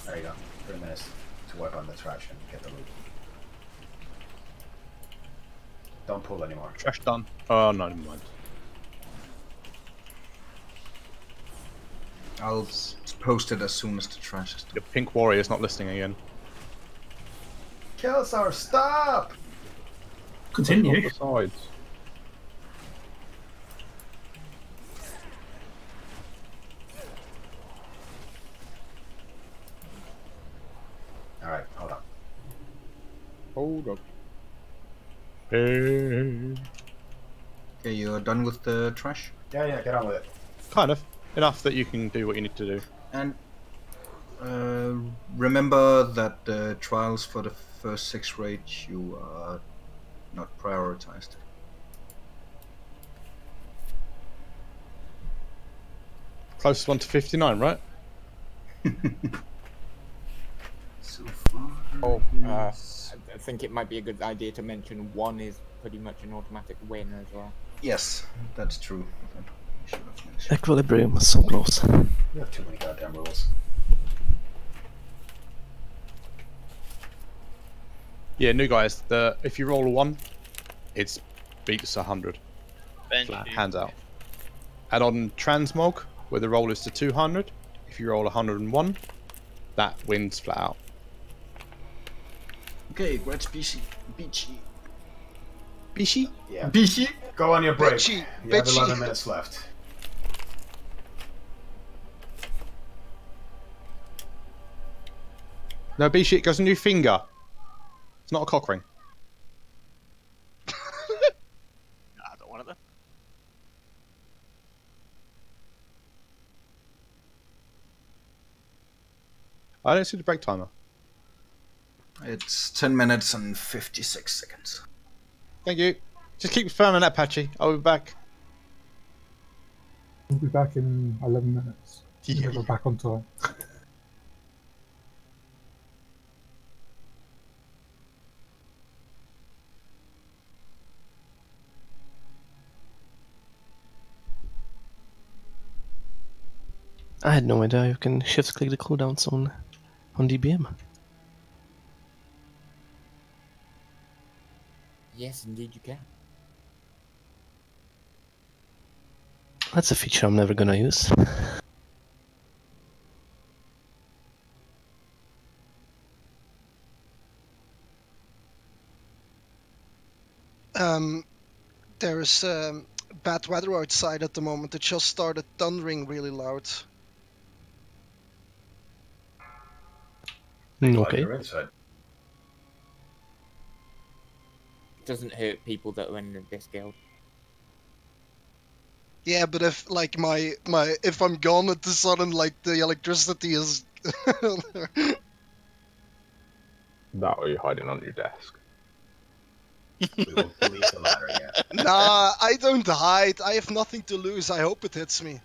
There you go. 3 minutes to work on the trash and get the loot. Don't pull anymore. Trash done. Oh no, never mind. I'll post it as soon as the trash is done. The pink warrior's not listening again. Kelzar, stop! Continue. On the sides. Alright, hold on. Hold up. Hey. Okay, you're done with the trash? Yeah, get on with it. Kind of. Enough that you can do what you need to do. And remember that the trials for the first 6 raids you are not prioritized. Closest one to 59, right? So far. Oh, I think it might be a good idea to mention 1 is pretty much an automatic win as well. Yes, that's true. Equilibrium, so close. You have too many goddamn rules. Yeah, new guys. If you roll a 1, it's beats 100. Flat, hands out. Add on transmog, where the roll is to 200. If you roll 101, that wins flat out. Okay, Gretz BC. Beachy. Bishi? Yeah. Bishi? Go on your break. Bitchy, You have bitchy. 11 minutes left. No, Bishi, it goes on your finger. It's not a cock ring. I don't want it then. I don't see the break timer. It's 10 minutes and 56 seconds. Thank you. Just keep spamming that, Patchy. I'll be back. We'll be back in 11 minutes. Yeah. We're back on time. I had no idea you can shift click the cooldowns on DBM. Yes, indeed you can. That's a feature I'm never gonna use. There is bad weather outside at the moment. It just started thundering really loud. Okay. You're inside. Doesn't hurt people that are in this guild. Yeah, but if like my if I'm gone at the sudden, like the electricity is. That or you're hiding on your desk. We will delete the ladder, yeah. Nah, I don't hide. I have nothing to lose. I hope it hits me.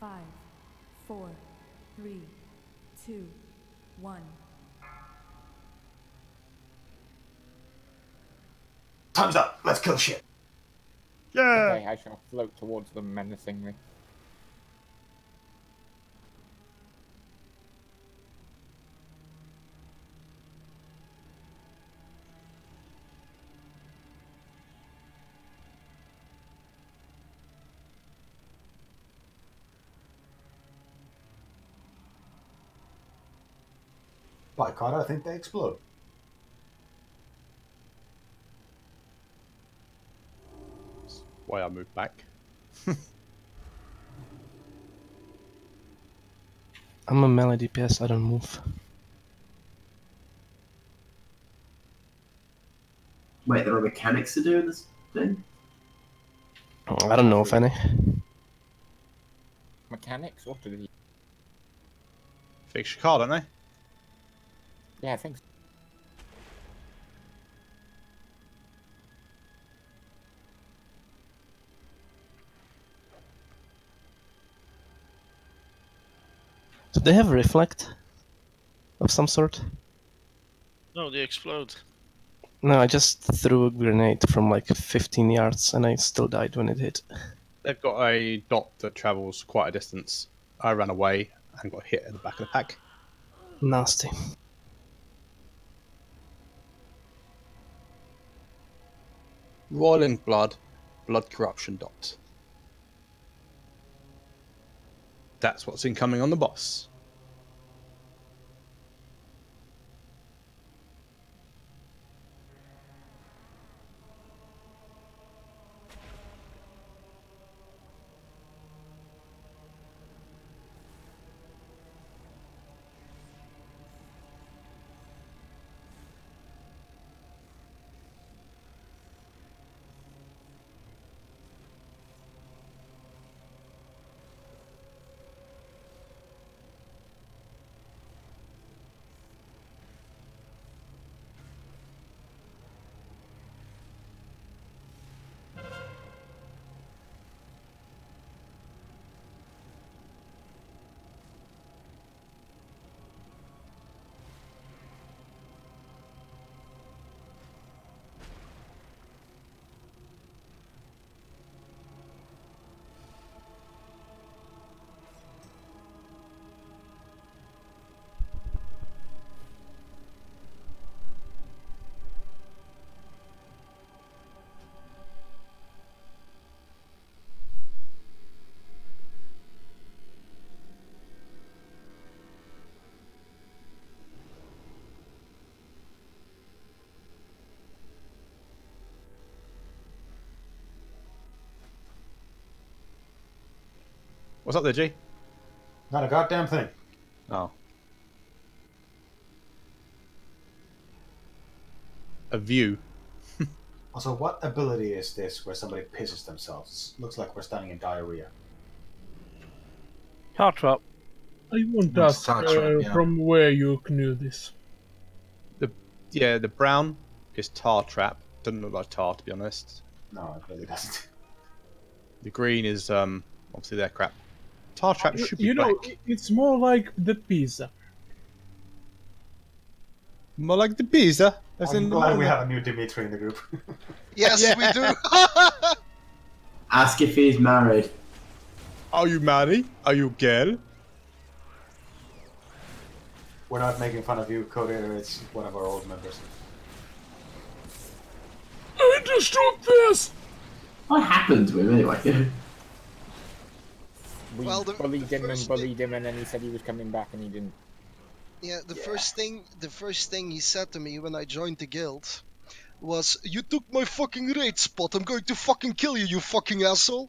5, 4, 3, 2, 1. Time's up. Let's kill shit. Yeah. Okay, I shall float towards them menacingly. By Carter, I think they explode. That's why I moved back. I'm a melee DPS, I don't move. Wait, there are mechanics to do in this thing? I don't know of any. Mechanics? What do they? Fix your car, don't they? Yeah, I think so. Do they have reflect of some sort? No, they explode. No, I just threw a grenade from like 15 yards and I still died when it hit. They've got a dot that travels quite a distance. I ran away and got hit at the back of the pack. Nasty. Roiling blood, blood corruption dot. That's what's incoming on the boss. What's up there, G? Not a goddamn thing. Oh. A view. Also, what ability is this where somebody pisses themselves? Looks like we're standing in diarrhea. Tar trap. I want to ask from where you knew this. The brown is tar trap. Doesn't look like tar, to be honest. No, it really doesn't. The green is obviously their crap. Tar trap should be You know, black. it's more like the pizza. More like the pizza. I'm glad we have a new Dimitri in the group. Yes, we do. Ask if he's married. Are you married? Are you girl? We're not making fun of you, Coder. It's one of our old members. I destroyed this! What happened to him anyway? We bullied him, and then he said he was coming back, and he didn't. Yeah, the first thing he said to me when I joined the guild was, "You took my fucking raid spot. I'm going to fucking kill you, you fucking asshole."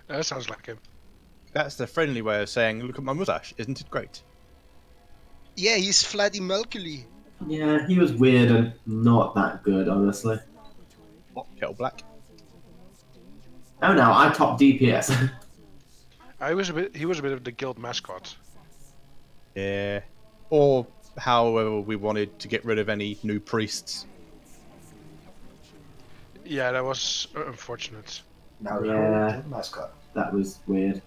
That sounds like him. That's the friendly way of saying, look at my mustache, isn't it great? Yeah, he's Vladdy Melkuli. Yeah, he was weird and not that good, honestly. What? Kettle black? Oh no, I top DPS. He was a bit of the guild mascot. Yeah. Or however we wanted to get rid of any new priests. Yeah, that was unfortunate. Now yeah, mascot. That was weird.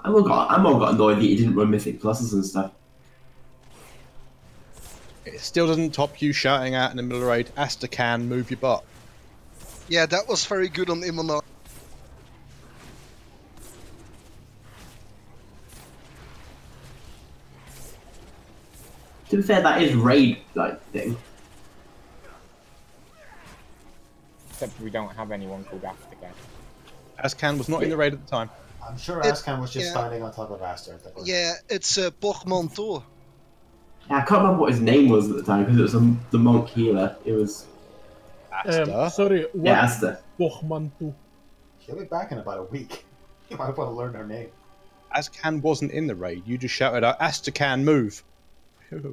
I'm all got annoyed that he didn't run Mythic Pluses and stuff. It still doesn't top you shouting out in the middle of the raid, Astacan, move your butt. Yeah, that was very good on Imonar. To be fair, that is raid like thing. Except we don't have anyone called Aftercan. Ascan was not in the raid at the time. I'm sure Ascan was just yeah. standing on top of Aster. Yeah, it's Portmanteau. Yeah, I can't remember what his name was at the time because it was the monk healer. It was. Sorry, what? Yeah, Aster. Portmanteau. She'll be back in about a week. You might want to learn her name. Ascan wasn't in the raid. You just shouted out, Astacan, move.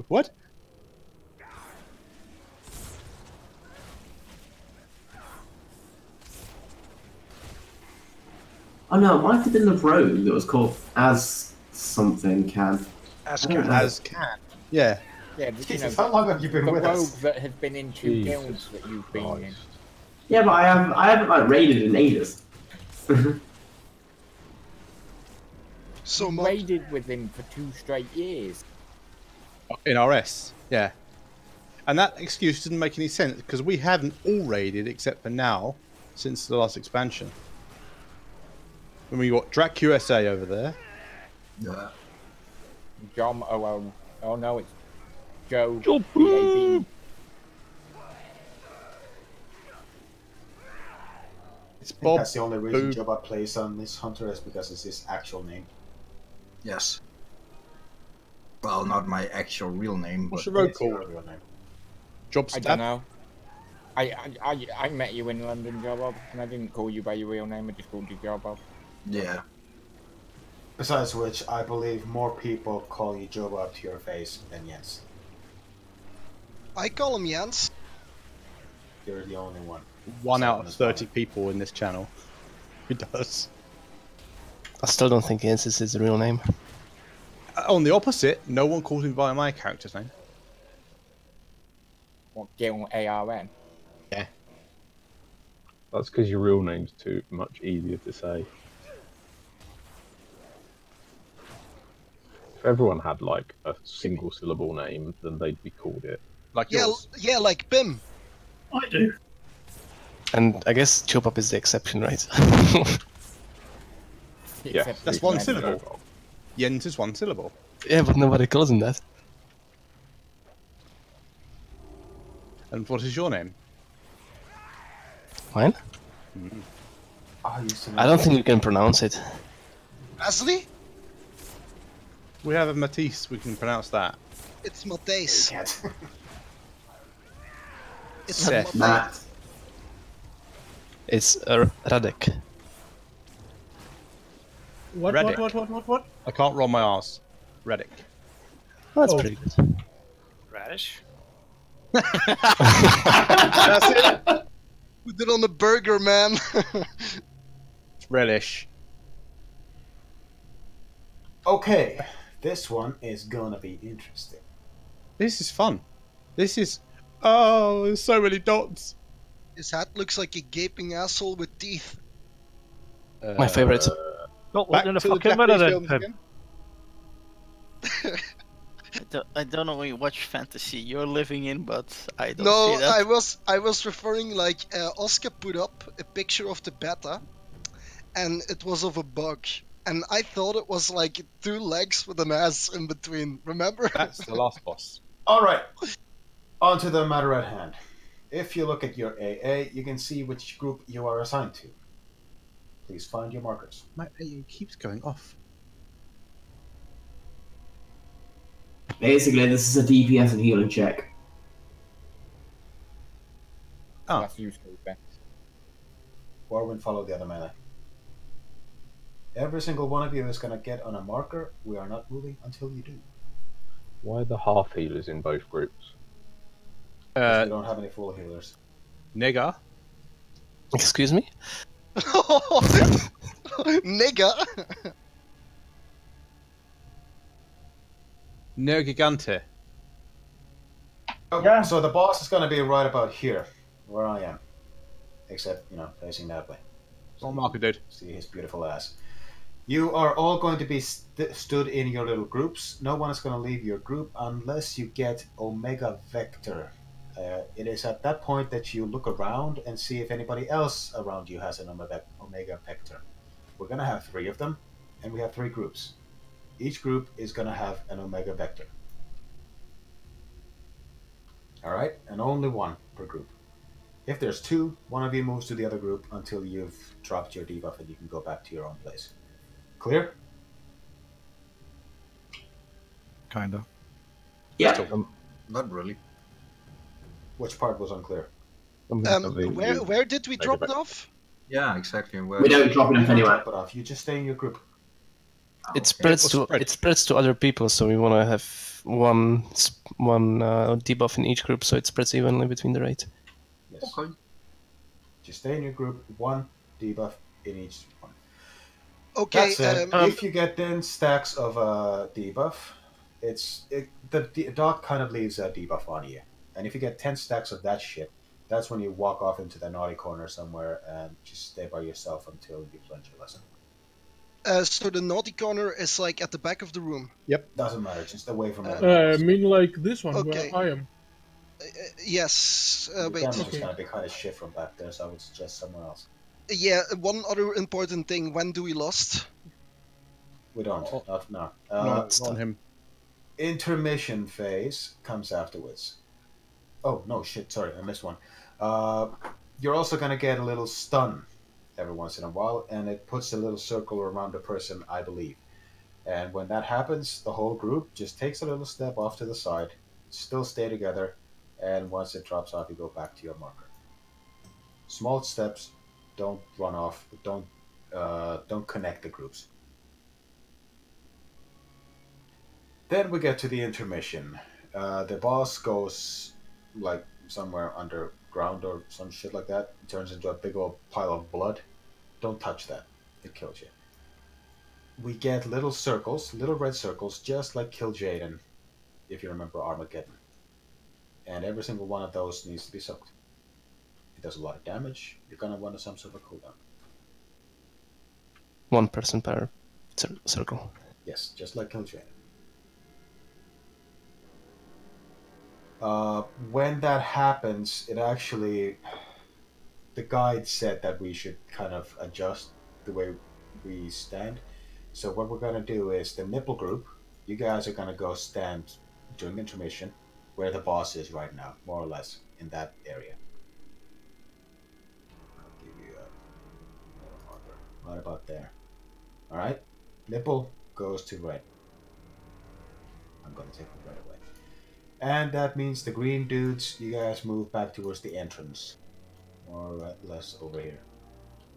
What? Oh no, it might have been the rogue that was called As something can. Ascan. Yeah. Yeah, but, Jesus, how long have you been with us? rogue that has been in 2 guilds that you've been in. Yeah, but I haven't like raided in ages. So raided with him for 2 straight years. In RS, yeah. And that excuse didn't make any sense because we haven't all raided except for now, since the last expansion. When we got Drac USA over there. Yeah. John, oh no, it's Joe. It's I think Bob. that's the only reason Joba plays on this hunter is because it's his actual name. Yes. Well, not my actual real name. What's but the road called? Real name. Job I don't know. I met you in London, Jobob, and I didn't call you by your real name. I just called you Jobob. Yeah. Besides which, I believe more people call you Joba to your face than Jens. I call him Jens. You're the only one. 1 out of 30 people in this channel who does. I still don't think Jens is his real name. On the opposite, no one calls him by my character's name. What, Gil ARN? Yeah. That's because your real name's too much easier to say. If everyone had like a single syllable name, then they'd be called it. Like yours. Yeah, like Bim. I do. And I guess Chopop is the exception, right? Yeah, that's 1 syllable. Jens is 1 syllable. Yeah, but nobody calls him that. And what is your name? Mine? I don't think you can pronounce it. Ashley? We have a Matisse, we can pronounce that. It's Matthijs. It's Seth. Matt. It's Radek. What? Reddick. What? I can't roll my R's. Reddick. Oh, that's pretty good. Radish? That's it. Put it on the burger, man. It's relish. Okay, this one is gonna be interesting. This is fun. This is... Oh, there's so many dots. His hat looks like a gaping asshole with teeth. My favorite. Not Back in a to the fucking Japanese minute films then. again. I don't know when you watch fantasy you're living in, but I don't No, see that. I was referring like Oscar put up a picture of the beta, and it was of a bug, and I thought it was like 2 legs with an ass in between. Remember? That's the last boss. Alright, on to the matter at hand. If you look at your AA, you can see which group you are assigned to. Please find your markers. My AA keeps going off. Basically, this is a DPS and healing check. Oh. That's useful then. Warwin, follow the other melee. Every single one of you is going to get on a marker. We are not moving until you do. Why are the half healers in both groups? We don't have any full healers. Nigger. Excuse me? Nigga. No Gigante. Okay, so the boss is going to be right about here, where I am. Except, facing that way. What marker, dude? See his beautiful ass. You are all going to be stood in your little groups. No one is going to leave your group unless you get Omega Vector. It is at that point that you look around and see if anybody else around you has an Omega Vector. We're going to have 3 of them, and we have 3 groups. Each group is going to have an Omega Vector. Alright, and only 1 per group. If there's 2, one of you moves to the other group until you've dropped your debuff and you can go back to your own place. Clear? Kinda. Yeah. Not really. Which part was unclear? Where did we drop it off? Yeah, exactly. We don't drop it off anywhere. Drop it off. You just stay in your group. It spreads to other people, so we want to have one debuff in each group, so it spreads evenly between the raid. Yes. Okay. Just stay in your group. 1 debuff in each one. Okay. That said, if you get 10 stacks of debuff, the dog kind of leaves a debuff on you. And if you get 10 stacks of that shit, that's when you walk off into the naughty corner somewhere and just stay by yourself until you learn your lesson. So the naughty corner is like at the back of the room. Yep. Doesn't matter, just away from I mean like this one, okay. where I am. Yes, wait. It's going to be kind of shit from back there, so I would suggest somewhere else. Yeah, one other important thing, when do we lost? We don't, no. Not on him. Intermission phase comes afterwards. Oh, no, shit, sorry, I missed one. You're also going to get a little stun every once in a while, and it puts a little circle around the person, I believe. And when that happens, the whole group just takes a little step off to the side, still stay together, and once it drops off, you go back to your marker. Small steps, don't run off, don't connect the groups. Then we get to the intermission. The boss goes like somewhere underground or some shit like that. It turns into a big old pile of blood. Don't touch that. It kills you. We get little circles, little red circles, just like Kill Jaden, if you remember Armageddon. And every single one of those needs to be soaked. It does a lot of damage. You're gonna want some sort of cooldown. 1 person per circle. Yes, just like Kill Jaden. When that happens, it actually... The guide said that we should kind of adjust the way we stand. So what we're going to do is the nipple group, you guys are going to go stand during intermission where the boss is right now, more or less, in that area. I'll give you a little marker. Right about there. Alright? Nipple goes to right. I'm going to take the right away. And that means the green dudes, you guys move back towards the entrance. More or less over here.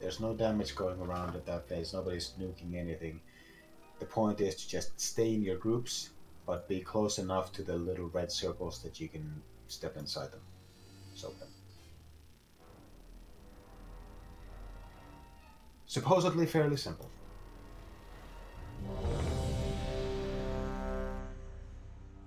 There's no damage going around at that phase. Nobody's nuking anything. The point is to just stay in your groups, but be close enough to the little red circles that you can step inside them. Soak them. Supposedly fairly simple.